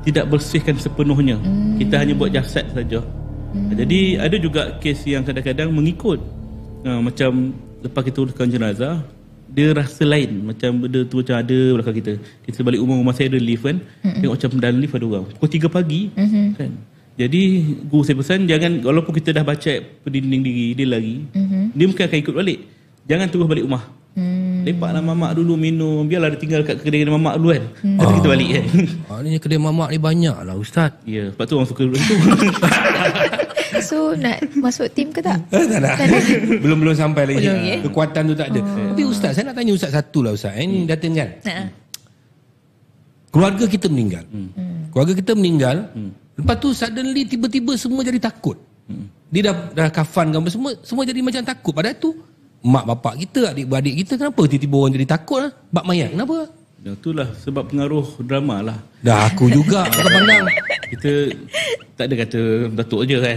tidak bersihkan sepenuhnya. Kita hanya buat jasad saja. Jadi ada juga kes yang kadang-kadang mengikut. Macam lepas kita uruskan jenazah, dia rasa lain. Macam benda tu macam ada belakang kita. Kita balik rumah saya ada lift kan. Tengok macam dalam lift ada orang. Pukul 3 pagi kan. Jadi guru saya pesan, jangan, walaupun kita dah baca pendinding diri dia lagi, dia mungkin akan ikut balik. Jangan terus balik rumah. Lepaklah mamak dulu minum, biarlah dia tinggal kat kedai mamak dulu kan. Lepas kita balik kan. Maknanya kedai mamak ni banyak lah Ustaz. Ya, sebab tu orang suka dulu tu. So nak masuk tim ke tak? Tak nak. Belum sampai lagi. Belum, ya? Kekuatan tu tak ada. Tapi Ustaz, saya nak tanya Ustaz satu lah Ustaz. Ini datang kan. Keluarga kita meninggal. Keluarga kita meninggal. Lepas tu suddenly tiba-tiba semua jadi takut. Dia dah kafan kan semua jadi macam takut. Padahal tu mak bapak kita, adik-beradik kita, kenapa tiba-tiba orang jadi takut lah? Bab mayat, kenapa? Ya, itulah sebab pengaruh drama lah. Dah aku juga kau pandang. Kita tak ada kata Datuk je kan.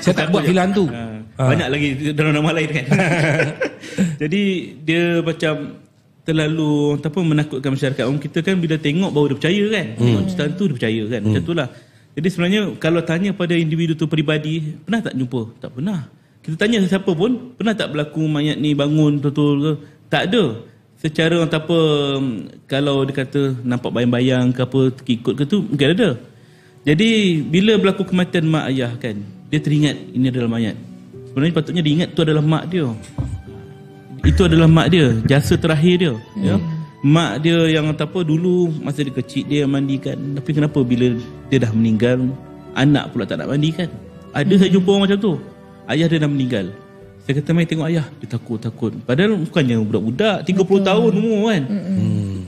Saya tak buat filan tu. Banyak lagi drama lain kan. Jadi dia macam terlalu menakutkan masyarakat. Orang kita kan bila tengok baru dia percaya kan. Tengok cerita tu dia percaya kan. Macam itulah. Jadi sebenarnya kalau tanya pada individu tu peribadi, pernah tak jumpa? Tak pernah. Kita tanya siapa pun, pernah tak berlaku mayat ni bangun betul-betul ke? Tak ada. Secara orang tak apa, kalau dia kata nampak bayang-bayang ke apa, terikut ke tu, mungkin ada. Jadi bila berlaku kematian mak ayah kan, dia teringat ini adalah mayat. Sebenarnya patutnya dia ingat tu adalah mak dia. Itu adalah mak dia, jasa terakhir dia. Ya? Mak dia yang tak apa dulu masa dia kecil dia mandikan. Tapi kenapa bila dia dah meninggal, anak pula tak nak mandikan? Ada saya jumpa orang macam tu. Ayah dia dah meninggal. Saya kata mai tengok ayah, dia takut. Padahal bukannya budak-budak 30 tahun umur kan.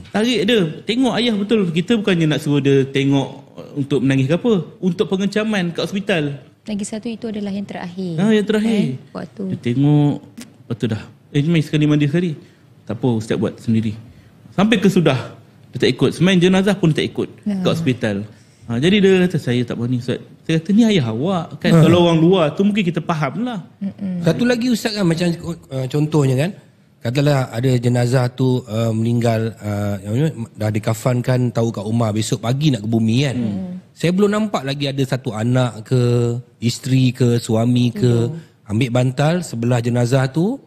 Tarik dia, tengok ayah betul. Kita bukannya nak suruh dia tengok untuk menangis ke apa, untuk pengencaman kat hospital. Lagi satu itu adalah yang terakhir. Yang terakhir. Waktu dia tengok, lepas tu dah. Mai sekali mandi sekali. Tak apa, ustaz buat sendiri. Sampai ke sudah, dia tak ikut. Semain jenazah pun dia tak ikut kat hospital. Jadi dia kata, saya tak berani Ustaz. Saya kata, ni ayah awak kan. Kalau orang luar tu mungkin kita faham lah. Satu lagi Ustaz kan, macam contohnya kan, katalah ada jenazah tu meninggal, dah dikafankan, tahu kat rumah, besok pagi nak ke bumi kan. Saya belum nampak lagi ada satu anak ke, isteri ke, suami ke, ambil bantal sebelah jenazah tu,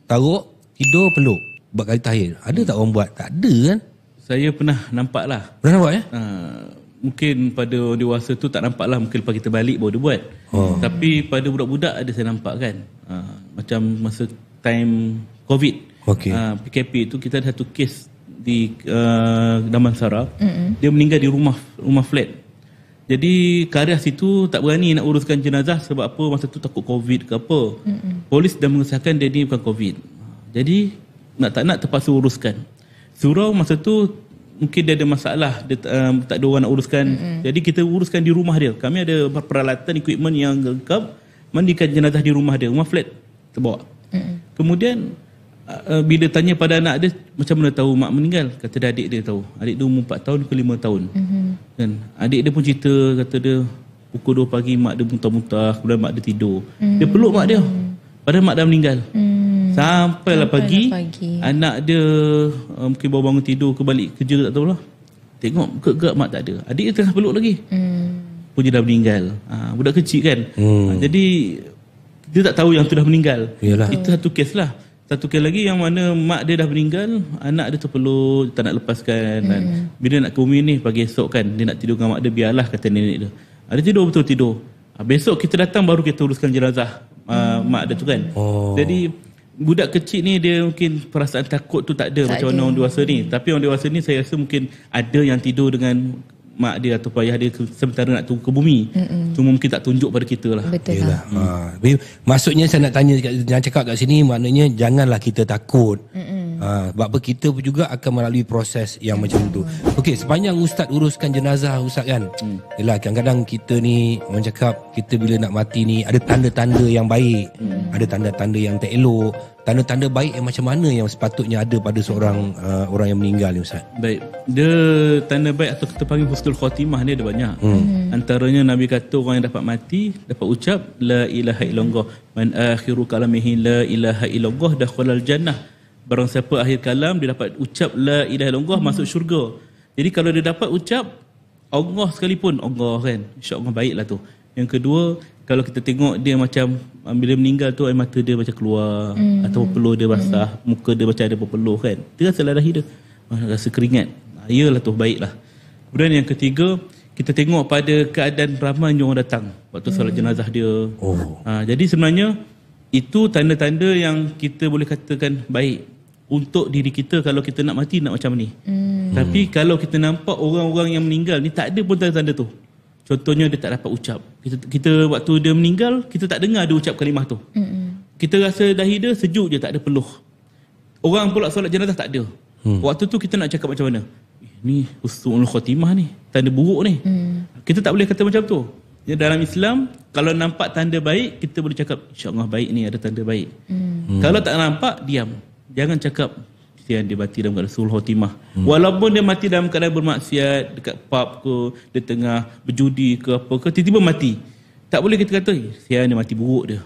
taruh, tidur, peluk, buat kali tahir. Ada tak orang buat? Tak ada kan. Saya pernah nampak lah. Pernah nampak ya? Mungkin pada orang dewasa tu tak nampak lah. Mungkin lepas kita balik baru dia buat. Tapi pada budak-budak ada saya nampak kan. Macam masa time COVID, PKP tu kita ada satu kes di Damansara. Dia meninggal di rumah flat. Jadi karya situ tak berani nak uruskan jenazah. Sebab apa? Masa tu takut COVID ke apa. Polis dah mengesahkan dia ni bukan COVID. Jadi nak tak nak terpaksa uruskan. Surau masa tu mungkin dia ada masalah, dia tak ada orang nak uruskan. Jadi kita uruskan di rumah dia. Kami ada peralatan, equipment yang lengkap, mandikan jenazah di rumah dia, rumah flat terbawa. Kemudian bila tanya pada anak dia, macam mana tahu mak meninggal? Kata dia adik dia tahu. Adik dia umur 4 tahun ke 5 tahun. Dan adik dia pun cerita, kata dia pukul 2 pagi mak dia muntah-muntah, kemudian mak dia tidur. Dia peluk mak dia, padahal mak dah meninggal. Sampailah pagi, anak dia mungkin baru bangun tidur ke balik kerja tak tahulah. Tengok gerak mak tak ada. Adik dia tengah peluk lagi. Pun dia dah meninggal. Budak kecil kan. Jadi dia tak tahu yang tu dah meninggal. Yalah. Itu satu kes lah. Satu kes lagi yang mana mak dia dah meninggal, anak dia terpeluk, tak nak lepaskan. Dan bila nak ke bumi ni pagi esok kan, dia nak tidur dengan mak dia, biarlah kata nenek dia. Dia tidur betul tidur. Besok kita datang baru kita uruskan jenazah mak dia tu kan. Jadi budak kecil ni dia mungkin perasaan takut tu tak ada macam mana orang dewasa ni. Tapi orang dewasa ni saya rasa mungkin ada yang tidur dengan mak dia atau ayah dia sementara nak turun ke bumi. Cuma mungkin tak tunjuk pada kita lah. Betul lah. Maksudnya saya nak tanya, jangan cakap kat sini, maknanya janganlah kita takut. Sebab apa kita pun juga akan melalui proses yang macam tu. Okey, sepanjang Ustaz uruskan jenazah Ustaz kan. Yalah, kadang-kadang kita ni orang cakap kita bila nak mati ni ada tanda-tanda yang baik, ada tanda-tanda yang tak elok. Tanda-tanda baik yang macam mana yang sepatutnya ada pada seorang orang yang meninggal ni Ustaz? Baik. Dia tanda baik atau kita panggil husnul khatimah ni ada banyak. Antaranya Nabi kata orang yang dapat mati dapat ucap la ilaha illallah, man akhiru kalamihi la ilaha illallah dakhalal jannah. Barang siapa akhir kalam dia dapat ucap la ilaha illallah masuk syurga. Jadi kalau dia dapat ucap Allah sekalipun, Allah kan, insya-Allah baiklah tu. Yang kedua, kalau kita tengok dia macam bila meninggal tu air mata dia macam keluar atau peluh dia basah, muka dia macam ada berpeluh kan. Dia rasa dahi dia rasa keringat. Iyalah tu, baiklah. Kemudian yang ketiga, kita tengok pada keadaan ramai orang datang waktu solat jenazah dia. Jadi sebenarnya itu tanda-tanda yang kita boleh katakan baik untuk diri kita kalau kita nak mati nak macam ni. Tapi kalau kita nampak orang-orang yang meninggal ni tak ada pun tanda-tanda tu. Contohnya dia tak dapat ucap. Kita waktu dia meninggal, kita tak dengar dia ucap kalimah tu. Kita rasa dahi dia sejuk je, tak ada peluh. Orang pula solat jenazah tak ada. Waktu tu kita nak cakap macam mana? Ni husnul khatimah ni, tanda buruk ni. Kita tak boleh kata macam tu. Ya, dalam Islam, kalau nampak tanda baik, kita boleh cakap insya-Allah baik ni, ada tanda baik. Kalau tak nampak, diam. Jangan cakap dia mati dalam keadaan husnul khatimah. Walaupun dia mati dalam keadaan bermaksiat, dekat pub ke, dia tengah berjudi ke apa ke, tiba-tiba mati. Tak boleh kita kata dia mati buruk dia.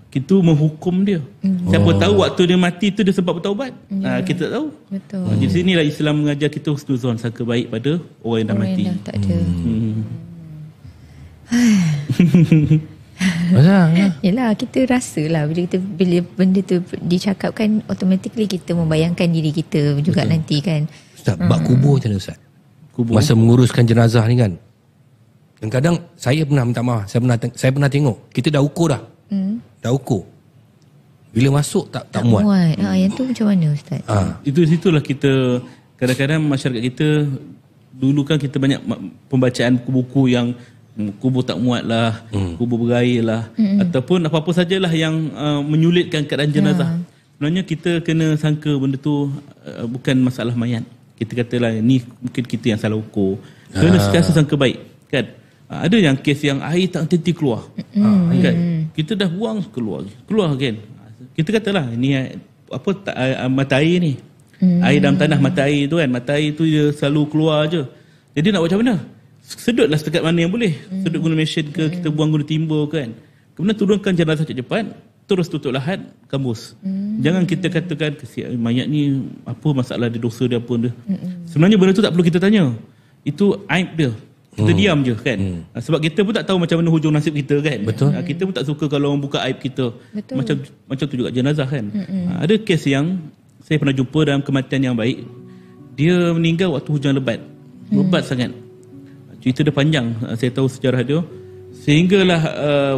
Kita menghukum dia. Siapa tahu waktu dia mati tu dia sebab bertaubat. Kita tak tahu. Betul. Di sinilah Islam mengajar kita husnuzon, sangka baik pada orang yang dah mati. Yang dah tak ada. Yelah, kita rasa lah bila benda tu dicakapkan, automatically kita membayangkan diri kita juga nanti kan. Ustaz, bab kubur macam mana Ustaz? Kubur. Masa menguruskan jenazah ni kan, kadang-kadang saya pernah minta maaf, saya pernah tengok kita dah ukur dah. Dah ukur. Bila masuk tak muat. Yang tu macam mana Ustaz? Situlah kita kadang-kadang masyarakat kita dulu kan kita banyak pembacaan buku-buku yang kubur tak muat lah, kubur berair lah, ataupun apa-apa sajalah yang menyulitkan keadaan jenazah. Sebenarnya kita kena sangka benda tu bukan masalah mayat. Kita katalah ni mungkin kita yang salah ukur. Kena sentiasa sangka baik kan. Ada yang kes yang air tak henti keluar. Kan? Kita dah buang keluar kan. Kita katalah ni mata air ni. Air dalam tanah, mata air tu kan. Mata air tu dia selalu keluar je. Jadi nak buat macam mana? Sedutlah setakat mana yang boleh. Sedut guna mesin ke, kita buang guna timba kan. Kemudian turunkan jenazah cepat-cepat, terus tutup lahat, kambus. Jangan kita katakan mayat ni apa masalah dia, dosa dia apa dia. Sebenarnya benda tu tak perlu kita tanya. Itu aib dia. Kita diam je kan. Sebab kita pun tak tahu macam mana hujung nasib kita kan. Betul. Kita pun tak suka kalau orang buka aib kita. Macam tu juga jenazah kan. Ada kes yang saya pernah jumpa dalam kematian yang baik. Dia meninggal waktu hujan lebat. Lebat sangat. Cerita dia panjang. Saya tahu sejarah dia. Sehinggalah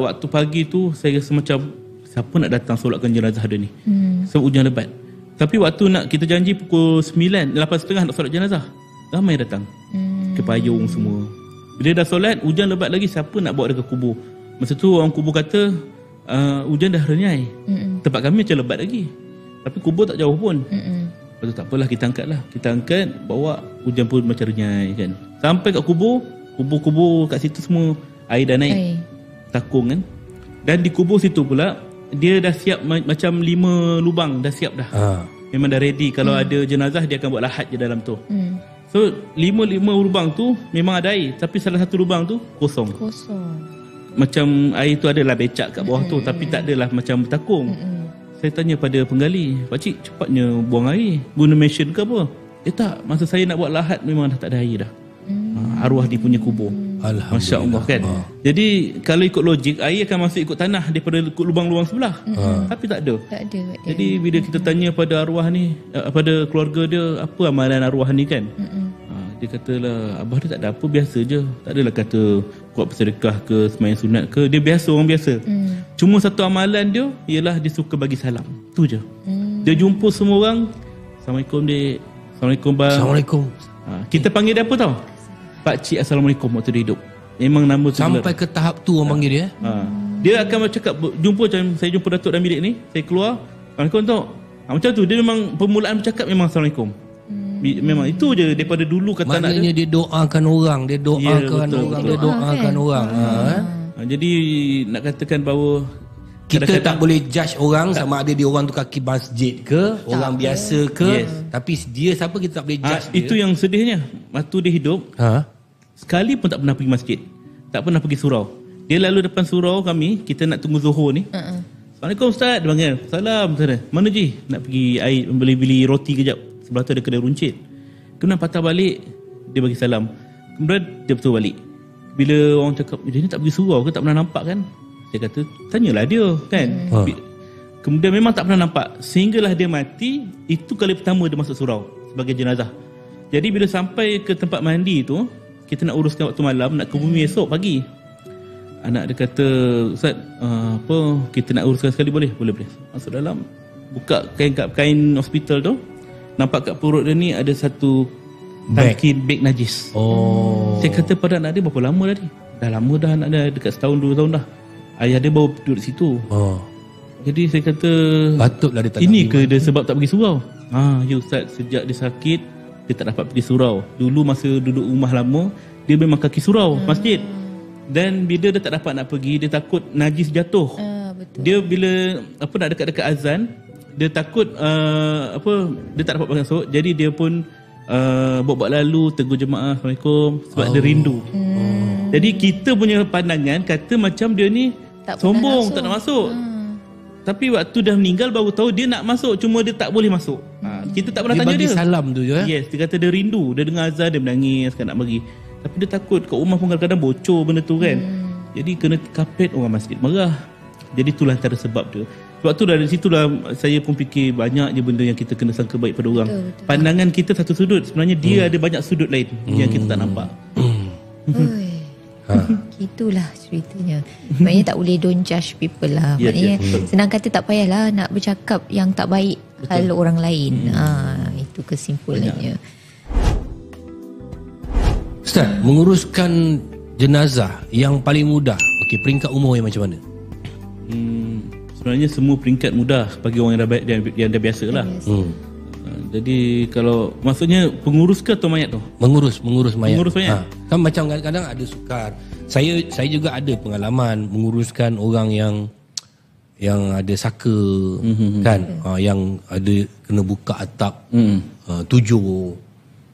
waktu pagi tu saya rasa macam siapa nak datang solatkan jenazah dia ni. Sebab hujan lebat. Tapi waktu nak kita janji pukul 9, 8.30 nak solat jenazah, ramai datang. Kepayung semua. Bila dah solat, hujan lebat lagi, siapa nak bawa dia ke kubur? Masa tu orang kubur kata hujan dah renyai. Tempat kami macam lebat lagi, tapi kubur tak jauh pun. Lepas tu tak apalah, kita angkat lah. Kita angkat, bawa, hujan pun macam renyai kan. Sampai kat kubur kat situ semua air dah naik. Takung kan. Dan di kubur situ pula dia dah siap macam 5 lubang dah siap dah. Memang dah ready. Kalau ada jenazah dia akan buat lahat je dalam tu. So 5 lubang tu memang ada air, tapi salah satu lubang tu kosong. Macam air tu adalah becak kat bawah tu, tapi tak adalah macam bertakung. Saya tanya pada penggali, pakcik cepatnya buang air, guna mesin ke apa? Dia tak, masa saya nak buat lahat memang dah tak ada air dah. Arwah dia punya kubur. Masya Allah kan. Jadi kalau ikut logik, air akan masuk ikut tanah daripada ikut lubang-lubang sebelah. Tapi tak ada. Jadi bila kita tanya pada arwah ni, pada keluarga dia, apa amalan arwah ni kan, dia katalah abah dia tak ada apa, biasa je. Tak adalah kata kuat bersedekah ke, sembahyang sunat ke. Dia biasa, orang biasa. Cuma satu amalan dia ialah dia suka bagi salam. Tu je. Dia jumpa semua orang, Assalamualaikum dek, Assalamualaikum bang, Assalamualaikum. Kita panggil dia apa tau? Pakcik Assalamualaikum waktu dia hidup. Memang nama tu sampai ke tahap tu orang panggil dia. Dia akan bercakap, jumpa macam saya jumpa Datuk dalam bilik ni, saya keluar, Assalamualaikum tok. Macam tu dia memang permulaan bercakap memang Assalamualaikum. Memang itu je daripada dulu kata anak maknanya dia doakan orang, dia doakan betul, orang, betul. dia doakan orang. Jadi nak katakan bahawa Kita kadang-kadang- tak boleh judge orang sama ada dia orang tu kaki masjid ke, orang biasa ke. Yes. Tapi dia siapa kita tak boleh judge dia. itu yang sedihnya. Waktu dia hidup, sekali pun tak pernah pergi masjid. Tak pernah pergi surau. Dia lalu depan surau kami, kita nak tunggu Zuhur ni. Assalamualaikum Ustaz, dia panggil. Salam, Ustaz. Mana Ji? Nak pergi air, beli roti kejap. Sebelah tu ada kedai runcit. Kemudian patah balik, dia bagi salam. Kemudian dia betul balik. Bila orang cakap, dia ni tak pergi surau ke, tak pernah nampak kan? Saya kata, tanyalah dia kan. Kemudian memang tak pernah nampak. Sehinggalah dia mati, itu kali pertama dia masuk surau sebagai jenazah. Jadi bila sampai ke tempat mandi tu, kita nak uruskan waktu malam, nak ke bumi esok pagi. Anak dia kata, Ustaz, kita nak uruskan sekali boleh? Boleh. Masuk dalam, buka kain hospital tu, nampak kat perut dia ni ada satu tangki beg najis. Saya kata pada anak dia, berapa lama dah ni? Dah lama dah, anak dia dekat setahun 2 tahun dah. Ayah dia baru duduk di situ. Jadi saya kata, patutlah dia tak ini ke dia sebab tak pergi surau? Ya Ustaz, sejak dia sakit, dia tak dapat pergi surau. Dulu masa duduk rumah lama, dia memang kaki surau masjid. Dan bila dia tak dapat nak pergi, dia takut najis jatuh. Betul. Dia bila nak dekat-dekat azan, dia takut dia tak dapat masuk. Jadi dia pun buat lalu tegur jemaah Assalamualaikum sebab dia rindu. Jadi kita punya pandangan kata macam dia ni Tak sombong, pernah tak nak masuk. Tapi waktu dah meninggal baru tahu dia nak masuk, cuma dia tak boleh masuk. Kita tak pernah dia tanya bagi dia. salam tu je. Yes, dia kata dia rindu. Dia dengar azan, dia menangis kan nak pergi. Tapi dia takut kat rumah pun kadang-kadang bocor benda tu kan. Jadi kena kapet orang masjid marah. Jadi itulah antara sebab dia. Sebab tu dari situlah saya pun fikir banyak je benda yang kita kena sangka baik pada orang. Betul. Pandangan kita satu sudut, sebenarnya dia ada banyak sudut lain yang kita tak nampak. Itulah ceritanya. Maknanya tak boleh don't judge people lah. Yes, Maknanya betul. senang kata tak payahlah nak bercakap yang tak baik hal orang lain. Itu kesimpulannya. Ustaz, menguruskan jenazah yang paling mudah, okey, peringkat umur yang macam mana? Sebenarnya semua peringkat mudah bagi orang yang dah biasa lah. Jadi kalau maksudnya pengurus ke atau mayat tu? Mengurus mayat. Mengurus mayat. Kan macam kadang-kadang ada sukar. Saya juga ada pengalaman menguruskan orang yang ada saka kan, yang ada kena buka atap 7.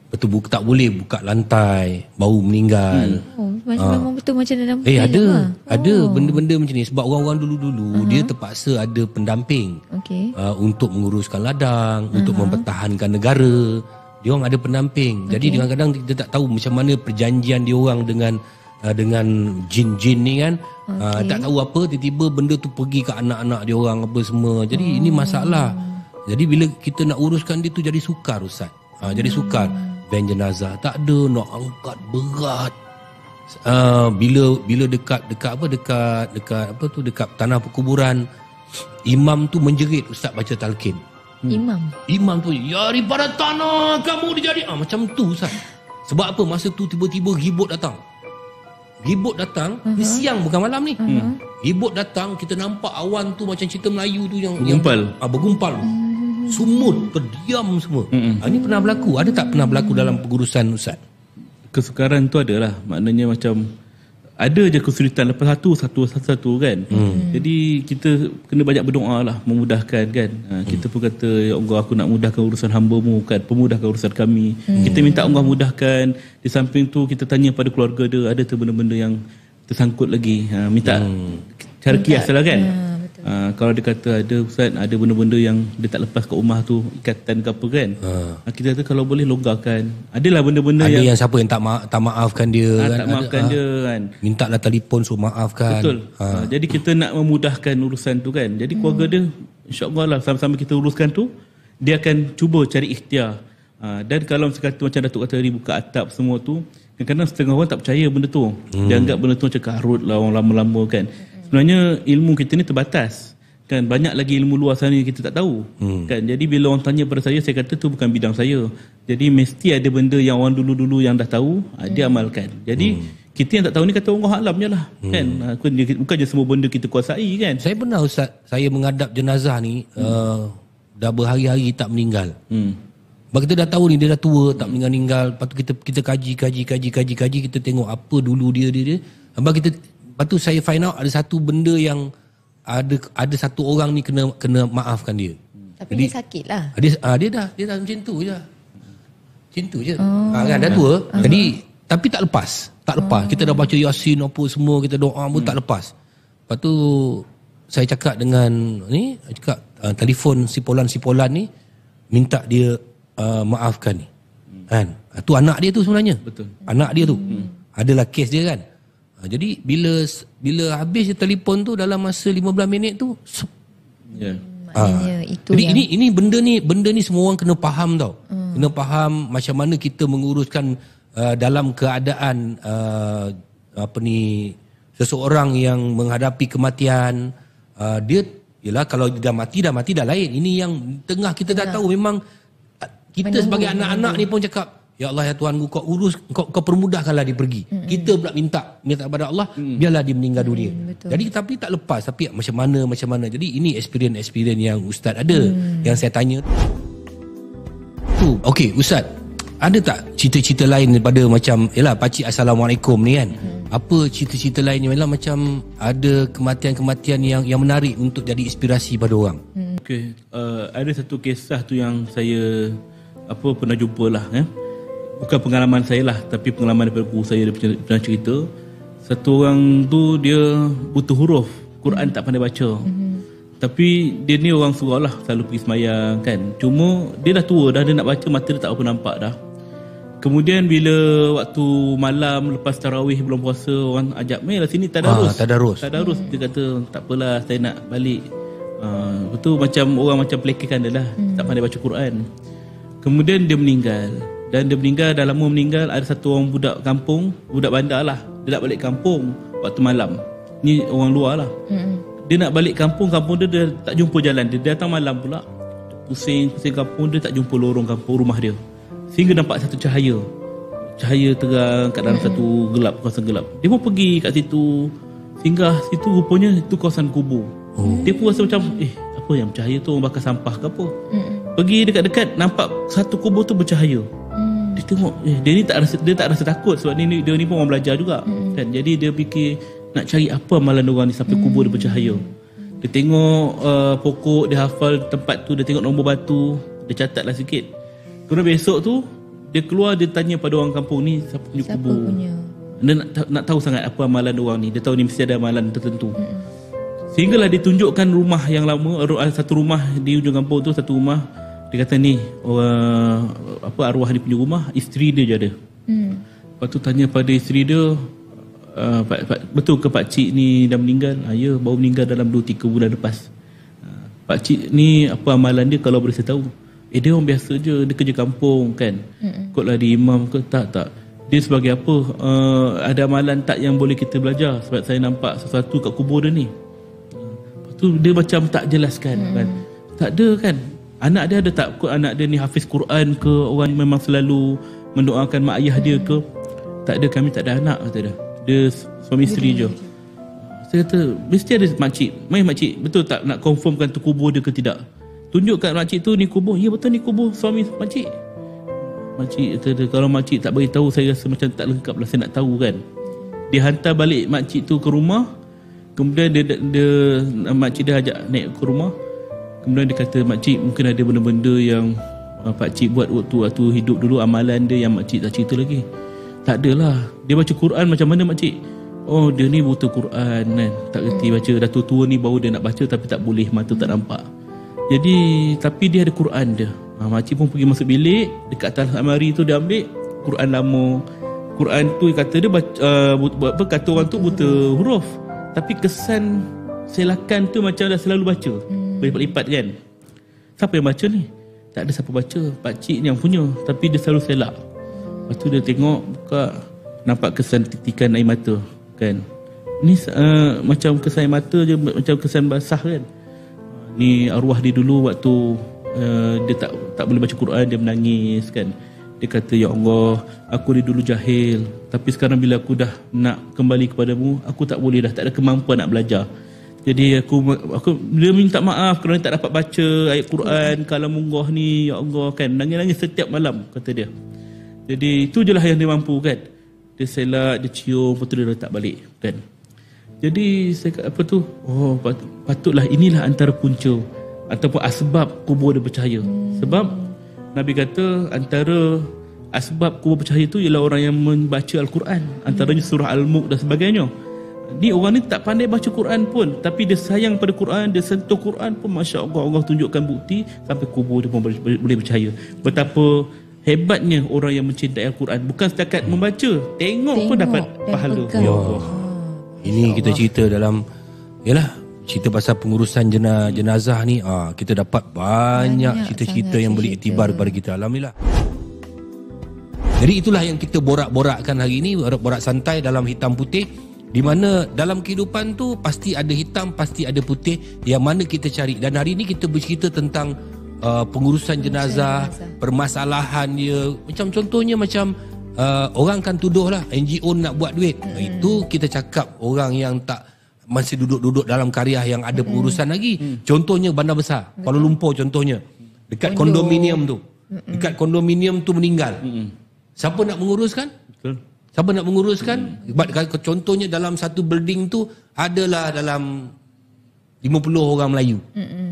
Betul tak boleh buka lantai, baru meninggal. Memang betul macam dalam Ada benda-benda macam ni sebab orang-orang dulu-dulu dia terpaksa ada pendamping untuk menguruskan ladang, untuk mempertahankan negara. Dia orang ada pendamping. Jadi kadang-kadang kita tak tahu macam mana perjanjian dia orang dengan jin-jin ni kan. Tak tahu apa, tiba-tiba benda tu pergi ke anak-anak dia orang apa semua. Jadi ini masalah. Jadi bila kita nak uruskan dia tu jadi sukar Ustaz. Jadi sukar. Van jenazah tak ada, nak angkat berat. Bila dekat tanah perkuburan, imam tu menjerit Ustaz baca talqin. Imam tu, ya daripada tanah kamu dijadi. Macam tu Ustaz. Sebab apa? Masa tu tiba-tiba ribut datang. Ni siang bukan malam ni. Ribut datang, kita nampak awan tu macam cerita Melayu tu yang bergumpal. Sumut, terdiam semua. Ini pernah berlaku. Ada tak pernah berlaku dalam pengurusan Ustaz? Kesukaran tu adalah, maknanya macam ada je kesulitan lepas satu kan. Jadi kita kena banyak berdoa lah, memudahkan kan. Kita pun kata, ya Allah, aku nak mudahkan urusan hamba-Mu kan, pemudahkan urusan kami. Kita minta Allah mudahkan. Di samping tu kita tanya pada keluarga dia, ada tu benda-benda yang tersangkut lagi. Minta cara kias lah kan. Kalau dia kata ada Ustaz, ada benda-benda yang dia tak lepas kat rumah tu, ikatan ke apa kan, kita kata kalau boleh longgarkan. Adalah benda-benda ada yang siapa yang tak maafkan dia kan, tak maafkan dia kan, minta lah telefon suruh maafkan. Betul. Jadi kita nak memudahkan urusan tu kan. Jadi keluarga dia insya-Allah lah, sama-sama kita uruskan tu, dia akan cuba cari ikhtiar. Dan kalau sekata macam Datuk kata tadi, buka atap semua tu, kadang-kadang setengah orang tak percaya benda tu. Dia anggap benda tu macam karut lah, orang lama-lama kan. Sebenarnya ilmu kita ni terbatas kan, banyak lagi ilmu luar sana yang kita tak tahu kan. Jadi bila orang tanya pada saya kata tu bukan bidang saya. Jadi mesti ada benda yang orang dulu-dulu yang dah tahu, dia amalkan. Jadi kita yang tak tahu ni kata Allah alam je lah kan. Bukan je semua benda kita kuasai kan. Saya pernah Ustaz, saya menghadap jenazah ni dah berhari-hari tak meninggal. Sebab kita dah tahu ni dia dah tua, tak meninggal-ninggal. Lepas tu kita kaji, kita tengok apa dulu dia. Lepas tu saya find out ada satu benda yang ada satu orang ni kena maafkan dia. Tapi jadi, dia sakit lah. Dia dah macam tu je. Macam tu je. Kan dah tua. Jadi tapi tak lepas. Kita dah baca Yasin apa semua, kita doa pun tak lepas. Lepas tu saya cakap dengan ni, telefon sipolan ni minta dia maafkan ni. Kan? Tu anak dia tu sebenarnya. Betul. Anak dia tu. Adalah kes dia kan. Jadi bila habis dia telefon tu dalam masa 15 minit tu. Maknanya itu jadi yang... ini benda ni semua orang kena faham tau. Kena faham macam mana kita menguruskan dalam keadaan seseorang yang menghadapi kematian. Dia yalah, kalau dia dah mati dah lain. Ini yang tengah kita dah tahu memang kita sebagai anak-anak ni pun cakap, ya Allah ya Tuhan, kau urus, kau permudahkanlah dia pergi. Kita pula minta kepada Allah, biarlah dia meninggal dunia. Jadi tapi tak lepas, tapi macam mana. Jadi ini experience yang Ustaz ada, yang saya tanya. Okey Ustaz, ada tak cerita-cerita lain daripada macam yalah pakcik Assalamualaikum ni kan? Apa cerita-cerita lain yang macam ada kematian-kematian yang menarik untuk jadi inspirasi pada orang? Okey, ada satu kisah tu yang saya pernah jumpa lah. Bukan pengalaman saya lah, tapi pengalaman daripada guru saya. Dia pernah cerita satu orang tu dia buta huruf, Quran tak pandai baca. Tapi dia ni orang surau lah, selalu pergi semayang kan. Cuma dia dah tua dah, dia nak baca mata dia tak apa nampak dah. Kemudian bila waktu malam lepas tarawih bulan puasa, orang ajak mai lah sini tadarus. Tadarus. Dia kata tak apalah, saya nak balik. Betul, macam orang macam pelekehkan dia lah, tak pandai baca Quran. Kemudian dia meninggal. Dan dia meninggal, dah lama meninggal. Ada satu orang budak kampung, budak bandar lah, dia nak balik kampung waktu malam. Ni orang luar lah. Dia nak balik kampung dia tak jumpa jalan. Dia datang malam pula, pusing kampung, dia tak jumpa lorong kampung rumah dia. Sehingga nampak satu cahaya terang kat dalam satu kawasan gelap. Dia pun pergi kat situ, singgah situ, rupanya itu kawasan kubur. Dia pun rasa macam apa yang bercahaya tu, orang bakar sampah ke apa. Pergi dekat-dekat, nampak satu kubur tu bercahaya. Dia tengok dia tak rasa takut, sebab dia ni pun orang belajar juga kan. Jadi dia fikir nak cari apa amalan orang ni sampai kubur dia bercahaya. Dia tengok pokok, dia hafal tempat tu, dia tengok nombor batu, dia catatlah sikit. Kemudian besok tu dia keluar, dia tanya pada orang kampung ni siapa punya kubur. Dia nak tahu sangat apa amalan orang ni. Dia tahu ni mesti ada amalan tertentu. Sehinggalah dia tunjukkan rumah yang lama, satu rumah di ujung kampung tu, satu rumah. Dia kata ni orang arwah ni punya rumah, isteri dia je ada. Lepas tu tanya pada isteri dia, betul ke pakcik ni dah meninggal? Ya, baru meninggal dalam 2-3 bulan lepas. Pakcik ni apa amalan dia kalau boleh saya tahu? Dia orang biasa je, dia kerja kampung kan. Kotlah dia imam ke? Tak. Dia sebagai apa? Ada amalan tak yang boleh kita belajar? Sebab saya nampak sesuatu kat kubur dia ni. Lepas tu dia macam tak jelaskan kan. Tak ada kan. Anak dia ada tak? Anak dia ni hafiz Quran ke? Orang memang selalu mendoakan mak ayah dia ke? Tak ada, kami tak ada anak, kata dia. Dia suami isteri je. Saya kata mesti ada makcik. Mai makcik, betul tak nak confirmkan tu kubur dia ke tidak? Tunjuk kat makcik tu, ni kubur. Ya betul, ni kubur suami makcik. Makcik kata, kalau makcik tak beritahu, saya rasa macam tak lengkap lah, saya nak tahu kan. Dia hantar balik makcik tu ke rumah. Kemudian dia makcik dia ajak naik ke rumah. Kemudian dia kata, makcik mungkin ada benda-benda yang pakcik buat waktu hidup dulu, amalan dia yang makcik tak cerita lagi. Tak adalah. Dia baca Quran macam mana makcik? Oh, dia ni buta Quran kan, tak kerti baca. Dah tua-tua ni baru dia nak baca, tapi tak boleh, mata tak nampak. Jadi tapi dia ada Quran dia. Makcik pun pergi masuk bilik, dekat atas almari tu dia ambil Quran lama. Quran tu kata dia baca, kata orang tu buta huruf, tapi kesan selakan tu macam dah selalu baca. Berlipat-lipat kan. Siapa yang baca ni? Tak ada siapa baca, pakcik ni yang punya, tapi dia selalu selak. Lepas tu dia tengok, buka, nampak kesan titikan air mata kan. Ni macam kesan air mata je, macam kesan basah kan. Ni arwah dia dulu waktu dia tak boleh baca Quran, dia menangis kan. Dia kata, ya Allah, aku ni dulu jahil, tapi sekarang bila aku dah nak kembali kepadamu, aku tak boleh dah, tak ada kemampuan nak belajar. Jadi aku dia minta maaf kerana tak dapat baca ayat Quran Kalamullah ni, ya Allah kan. Nangis-nangis setiap malam kata dia. Jadi itu je lah yang dia mampu kan. Dia selak, dia cium, lepas tu dia letak balik kan. Jadi saya apa tu, patutlah inilah antara punca ataupun asbab kubur dia bercahaya. Sebab Nabi kata antara asbab kubur bercahaya tu ialah orang yang membaca Al-Quran, antaranya surah Al-Mulk dan sebagainya. Ni orang ni tak pandai baca Quran pun, tapi dia sayang pada Quran, dia sentuh Quran pun, Masya Allah, Allah tunjukkan bukti sampai kubur dia pun boleh percaya. Betapa hebatnya orang yang mencintai Al-Quran. Bukan setakat membaca, tengok pun dapat pahala. Ya Allah. Ini kita cerita dalam, yalah, cerita pasal pengurusan jenazah ni, kita dapat banyak cerita-cerita yang boleh iktibar kepada kita. Alhamdulillah. Jadi itulah yang kita borak-borakkan hari ini, borak santai dalam hitam putih. Di mana dalam kehidupan tu pasti ada hitam, pasti ada putih, yang mana kita cari. Dan hari ini kita bercerita tentang pengurusan jenazah, permasalahan dia. Macam contohnya macam orang kan tuduh lah NGO nak buat duit. Itu kita cakap orang yang tak masih duduk-duduk dalam karya yang ada pengurusan lagi. Contohnya Bandar Besar, Kuala Lumpur contohnya. Dekat kondominium tu. Dekat kondominium tu meninggal. Siapa nak menguruskan? Betul. Siapa nak menguruskan? Contohnya dalam satu building tu adalah dalam 50 orang Melayu.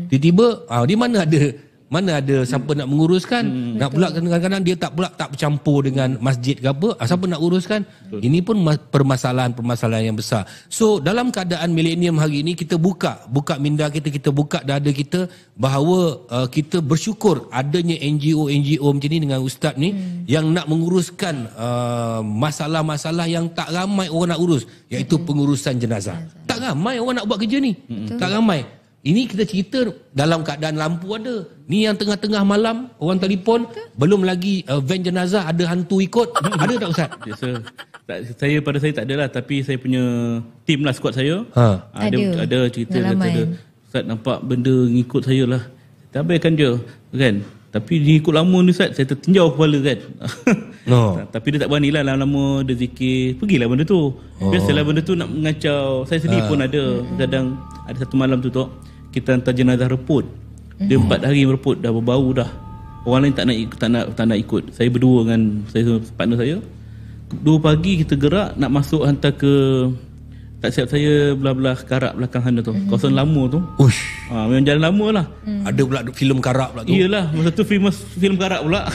Tiba-tiba di mana ada siapa nak menguruskan? Nak pula kadang-kadang dia tak bercampur dengan masjid ke apa. Siapa nak uruskan? Ini pun permasalahan-permasalahan yang besar. So dalam keadaan milenium hari ini, kita buka minda kita buka dada kita bahawa kita bersyukur adanya NGO macam ni dengan ustaz ni yang nak menguruskan masalah-masalah yang tak ramai orang nak urus, iaitu pengurusan jenazah. Tak ramai orang nak buat kerja ni. Tak ramai. Ini kita cerita dalam keadaan lampu ada. Ni yang tengah-tengah malam orang telefon, belum lagi van jenazah ada hantu ikut. Ada tak Ustaz? Saya tak ada lah, tapi saya punya tim lah, squad saya. Ada cerita kata, Ustaz nampak benda ngikut saya lah. Kita abaikan je kan. Tapi dia ikut lama ni Ustaz, saya tertinjau kepala kan. Tapi dia tak berani lah lama-lama dia zikir. Pergilah benda tu. Biasalah benda tu nak mengacau. Saya sendiri pun ada. Kadang ada satu malam tu kita hantar jenazah reput. Dia 4 hari reput, dah berbau dah. Orang lain tak nak ikut. Saya berdua dengan partner saya. 2 pagi kita gerak nak masuk hantar ke, tak siap saya belah-belah Karak belakang sana tu. Kawasan lama tu. Memang jalan lama lah. Ada pula filem Karak pula tu. Iyalah, masa tu filem Karak pula.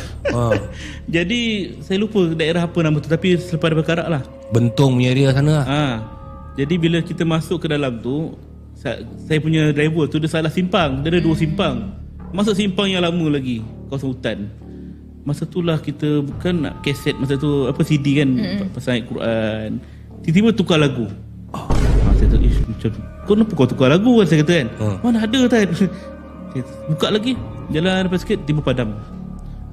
Jadi saya lupa daerah apa nama tu, tapi selepas daripada Karak lah. Bentong punya area sana lah. Jadi bila kita masuk ke dalam tu, saya punya driver tu dia salah simpang. Dia ada 2 simpang. Masuk simpang yang lama lagi, kawasan hutan. Masa tu lah kita bukan nak kaset, masa tu apa CD kan, pasal ayat Quran. Tiba-tiba tukar lagu. Saya kata, macam kenapa kau tukar lagu kan, saya kata kan. Mana ada kan. Buka lagi, jalan lepas sikit, tiba padam.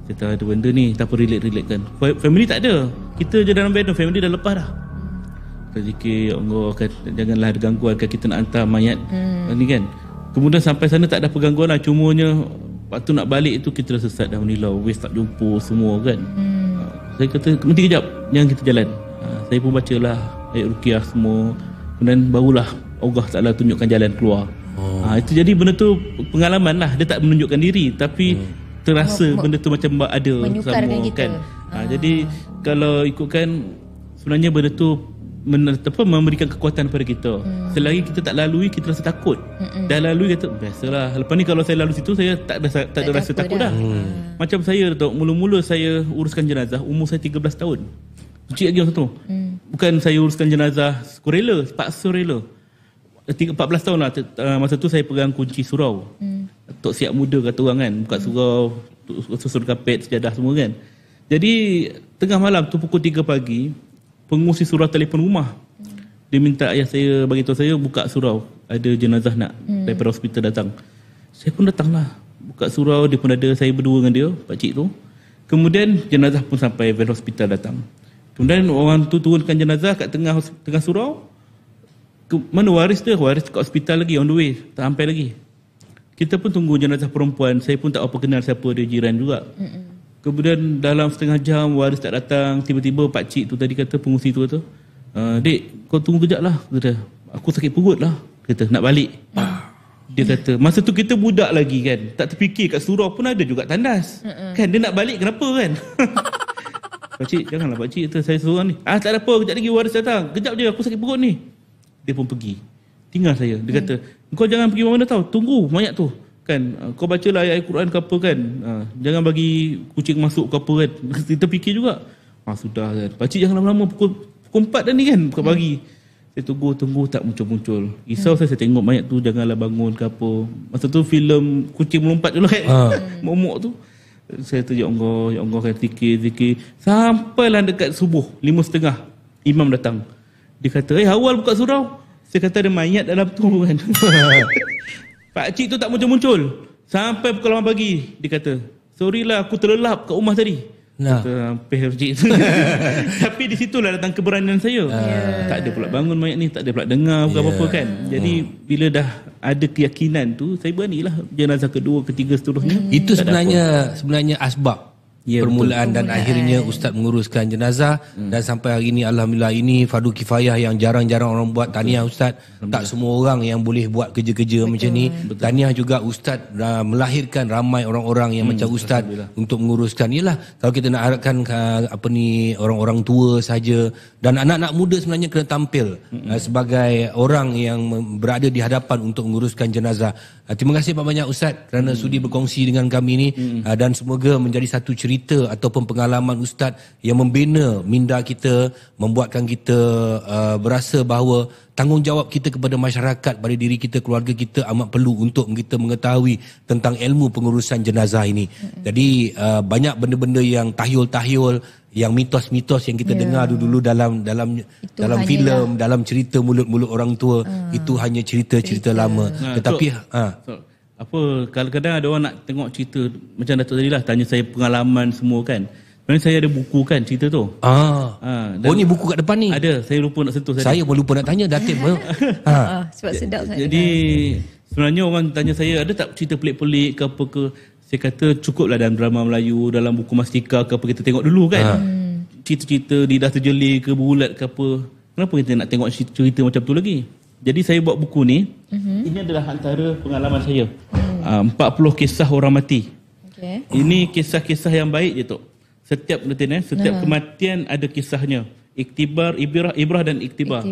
Saya kata ada benda ni, tak apa relate kan. Family tak ada. Kita je dalam band, family dah lepas dah. Kita zikir, ya Allah, janganlah ada gangguan kan, kita nak hantar mayat ni kan. Kemudian sampai sana tak ada pergangguan lah. Cumanya waktu nak balik tu kita dah sesat dah menilau, waste tak jumpa semua kan. Saya kata nanti kejap, jangan kita jalan. Saya pun bacalah ayat ruqyah semua. Kemudian barulah Allah Ta'ala tunjukkan jalan keluar. Itu jadi benda tu pengalaman lah. Dia tak menunjukkan diri, tapi terasa benda tu macam ada sama kan. Jadi kalau ikutkan, sebenarnya benda tu memberikan kekuatan kepada kita. Selagi kita tak lalui, kita rasa takut. Dah lalui kata biasalah. Lepas ni kalau saya lalu situ, saya tak ada rasa takut dah. Macam saya tu, mula-mula saya uruskan jenazah umur saya 13 tahun. Kecil lagi masa tu. Bukan saya uruskan jenazah sukarela, paksa rela. 14 tahun lah. Masa tu saya pegang kunci surau. Tok siap muda kata orang kan, buka surau, susun kapet, sejadah semua kan. Jadi tengah malam tu pukul 3 pagi, pengurusi surau telefon rumah. Dia minta ayah saya bagi tahu saya buka surau, ada jenazah nak daripada hospital datang. Saya pun datang lah, buka surau, dia pun ada, saya berdua dengan dia, pakcik tu. Kemudian jenazah pun sampai van hospital datang. Kemudian orang tu turunkan jenazah kat tengah surau. Mana waris dia? Waris kat hospital lagi, on the way, tak sampai lagi. Kita pun tunggu jenazah perempuan. Saya pun tak apa kenal siapa dia, jiran juga. Kemudian dalam setengah jam waris tak datang. Tiba-tiba pakcik tu tadi kata, pengurusi tu kata, Dek, kau tunggu kejap lah. Kata, aku sakit perut lah. Kata nak balik. Dia kata masa tu kita budak lagi kan, tak terfikir kat surau pun ada juga tandas. Kan dia nak balik kenapa kan? Pakcik janganlah pakcik, saya seorang ni. Tak ada apa, kejap lagi waris datang. Kejap je aku sakit perut ni. Dia pun pergi. Tinggal saya. Dia kata kau jangan pergi mana tahu, tunggu mayat tu. Kan kau bacalah ayat Al-Quran ke apa kan. Jangan bagi kucing masuk ke apa kan. Kita fikir juga. Sudah kan. Pakcik jangan lama-lama, pukul 4 dah ni kan, pukul pagi. Saya tunggu tak muncul-muncul. Risau saya tengok mayat tu, janganlah bangun ke apa. Masa tu filem kucing melompat dulu kan. Momok tu. Saya tu ya Allah kan, zikir. Sampailah dekat subuh 5.30 imam datang. Dia kata, awal buka surau. Saya kata ada mayat dalam tu kan. Pakcik tu tak muncul-muncul. Sampai pukul 8 pagi. Dia kata, sorry lah aku terlelap kat rumah tadi. Kata, pakcik tu. Tapi di situlah datang keberanian saya. Tak ada pula bangun mayat ni, tak ada pula dengar apa-apa kan. Jadi bila dah ada keyakinan tu, saya beranilah jenazah kedua, ketiga seterusnya. Itu sebenarnya asbab permulaan dan akhirnya ustaz menguruskan jenazah. Dan sampai hari ini alhamdulillah, ini fardu kifayah yang jarang-jarang orang buat. Tahniah ustaz, tak semua orang yang boleh buat kerja-kerja macam ni. Tahniah juga ustaz melahirkan ramai orang-orang yang macam ustaz untuk menguruskan. Yalah, kalau kita nak harapkan orang-orang tua saja, dan anak-anak muda sebenarnya kena tampil sebagai orang yang berada di hadapan untuk menguruskan jenazah. Terima kasih banyak ustaz kerana sudi berkongsi dengan kami ni, dan semoga menjadi satu cerita ataupun pengalaman ustaz yang membina minda kita, membuatkan kita berasa bahawa tanggungjawab kita kepada masyarakat, pada diri kita, keluarga kita amat perlu untuk kita mengetahui tentang ilmu pengurusan jenazah ini. Jadi banyak benda-benda yang tahyul-tahyul, yang mitos-mitos yang kita dengar dulu dalam filem, dalam cerita mulut-mulut orang tua, itu hanya cerita-cerita lama. Tetapi kadang-kadang ada orang nak tengok cerita macam Datuk tadi lah, tanya saya pengalaman semua kan. Sebenarnya saya ada buku kan cerita tu. Ni buku kat depan ni. Ada, saya lupa nak sentuh. Saya pun lupa nak tanya Datin. Sebab sedap sangat. Jadi sebenarnya orang tanya saya, ada tak cerita pelik-pelik ke apa ke? Saya kata cukuplah dalam drama Melayu, dalam buku Mastika ke apa, kita tengok dulu kan. Cerita-cerita Lidah Terjeli ke Bulat ke apa. Kenapa kita nak tengok cerita macam tu lagi? Jadi saya buat buku ni. Ini adalah antara pengalaman saya. 40 kisah orang mati. Ini kisah-kisah yang baik je Tok. Setiap kematian ada kisahnya. Iktibar, ibrah dan iktibar.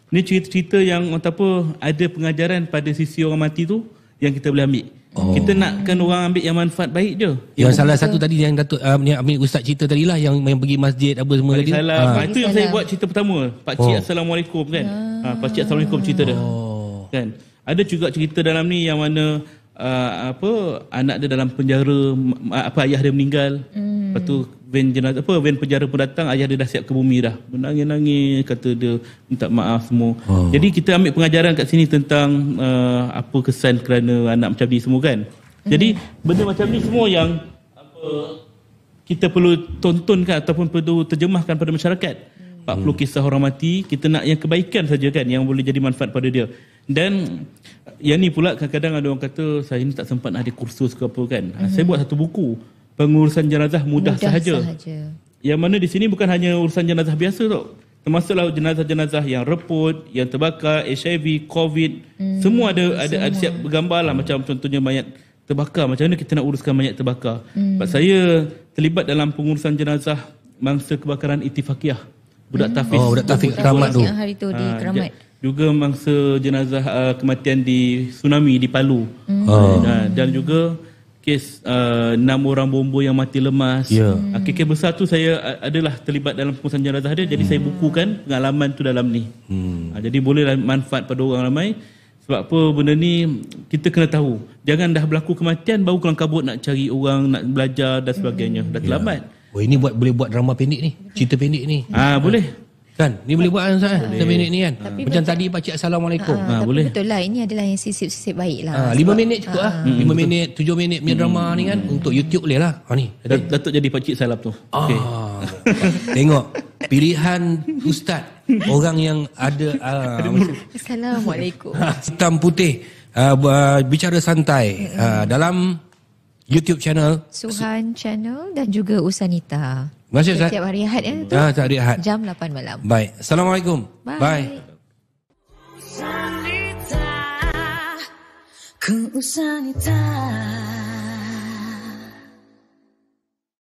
Ini cerita-cerita yang ada pengajaran pada sisi orang mati tu yang kita boleh ambil. Kita nakkan orang ambil yang manfaat baik je. Yang salah satu tadi yang Datuk ustaz cerita tadi lah, yang pergi masjid apa semua tadi. Itu yang saya buat cerita pertama. Pakcik Assalamualaikum kan. Pakcik Assalamualaikum cerita dia. Kan. Ada juga cerita dalam ni yang mana anak dia dalam penjara, ayah dia meninggal. Lepas tu van penjara pun datang, ayah dia dah siap ke bumi dah. Menangis-nangis, kata dia minta maaf semua. Jadi kita ambil pengajaran kat sini tentang apa kesan kerana anak macam ni semua kan. Jadi benda macam ni semua yang kita perlu tontonkan ataupun perlu terjemahkan pada masyarakat. 40 kisah orang mati, kita nak yang kebaikan saja kan, yang boleh jadi manfaat pada dia. Dan yang ni pula kadang-kadang ada orang kata saya ni tak sempat nak ada kursus ke apa kan. Saya buat satu buku, pengurusan jenazah mudah sahaja. Yang mana di sini bukan hanya urusan jenazah biasa tau. Termasuklah jenazah-jenazah yang reput, yang terbakar, HIV, COVID, semua ada siap bergambar lah. Macam contohnya mayat terbakar, macam mana kita nak uruskan mayat terbakar. Sebab saya terlibat dalam pengurusan jenazah mangsa kebakaran Ittifaqiyah. Budak Tafiz. Budak Tafiz Keramat tu. Hari tu di Keramat. Juga mangsa jenazah kematian di tsunami di Palu. Dan juga kes 6 orang bomba yang mati lemas. Kes besar tu saya adalah terlibat dalam pengurusan jenazah dia. Jadi saya bukukan pengalaman tu dalam ni. Jadi bolehlah manfaat pada orang ramai. Sebab apa benda ni kita kena tahu. Jangan dah berlaku kematian baru kelang kabut nak cari orang, nak belajar dan sebagainya. Dah terlambat. Ini boleh buat drama pendek ni. Cerita pendek ni. Boleh. Kan? Ni boleh buat cerita pendek ni kan. Macam tadi Pakcik Assalamualaikum. Boleh. Betul lah, ini adalah yang sisip-sisip baik lah. 5 minit cukup lah. 5 minit, 7 minit punya drama ni kan. Untuk YouTube boleh lah. Ni. Datuk jadi Pakcik Salap tu. Okay. Tengok. Pilihan ustaz. Orang yang ada. Assalamualaikum. Hitam putih. Bicara santai. Dalam YouTube channel Suhan Channel dan juga Usanita. Masih Ustaz? Setiap hari Ahad ya tu. Setiap hari Ahad. Jam 8 malam. Baik. Assalamualaikum. Bye. Ku usah tak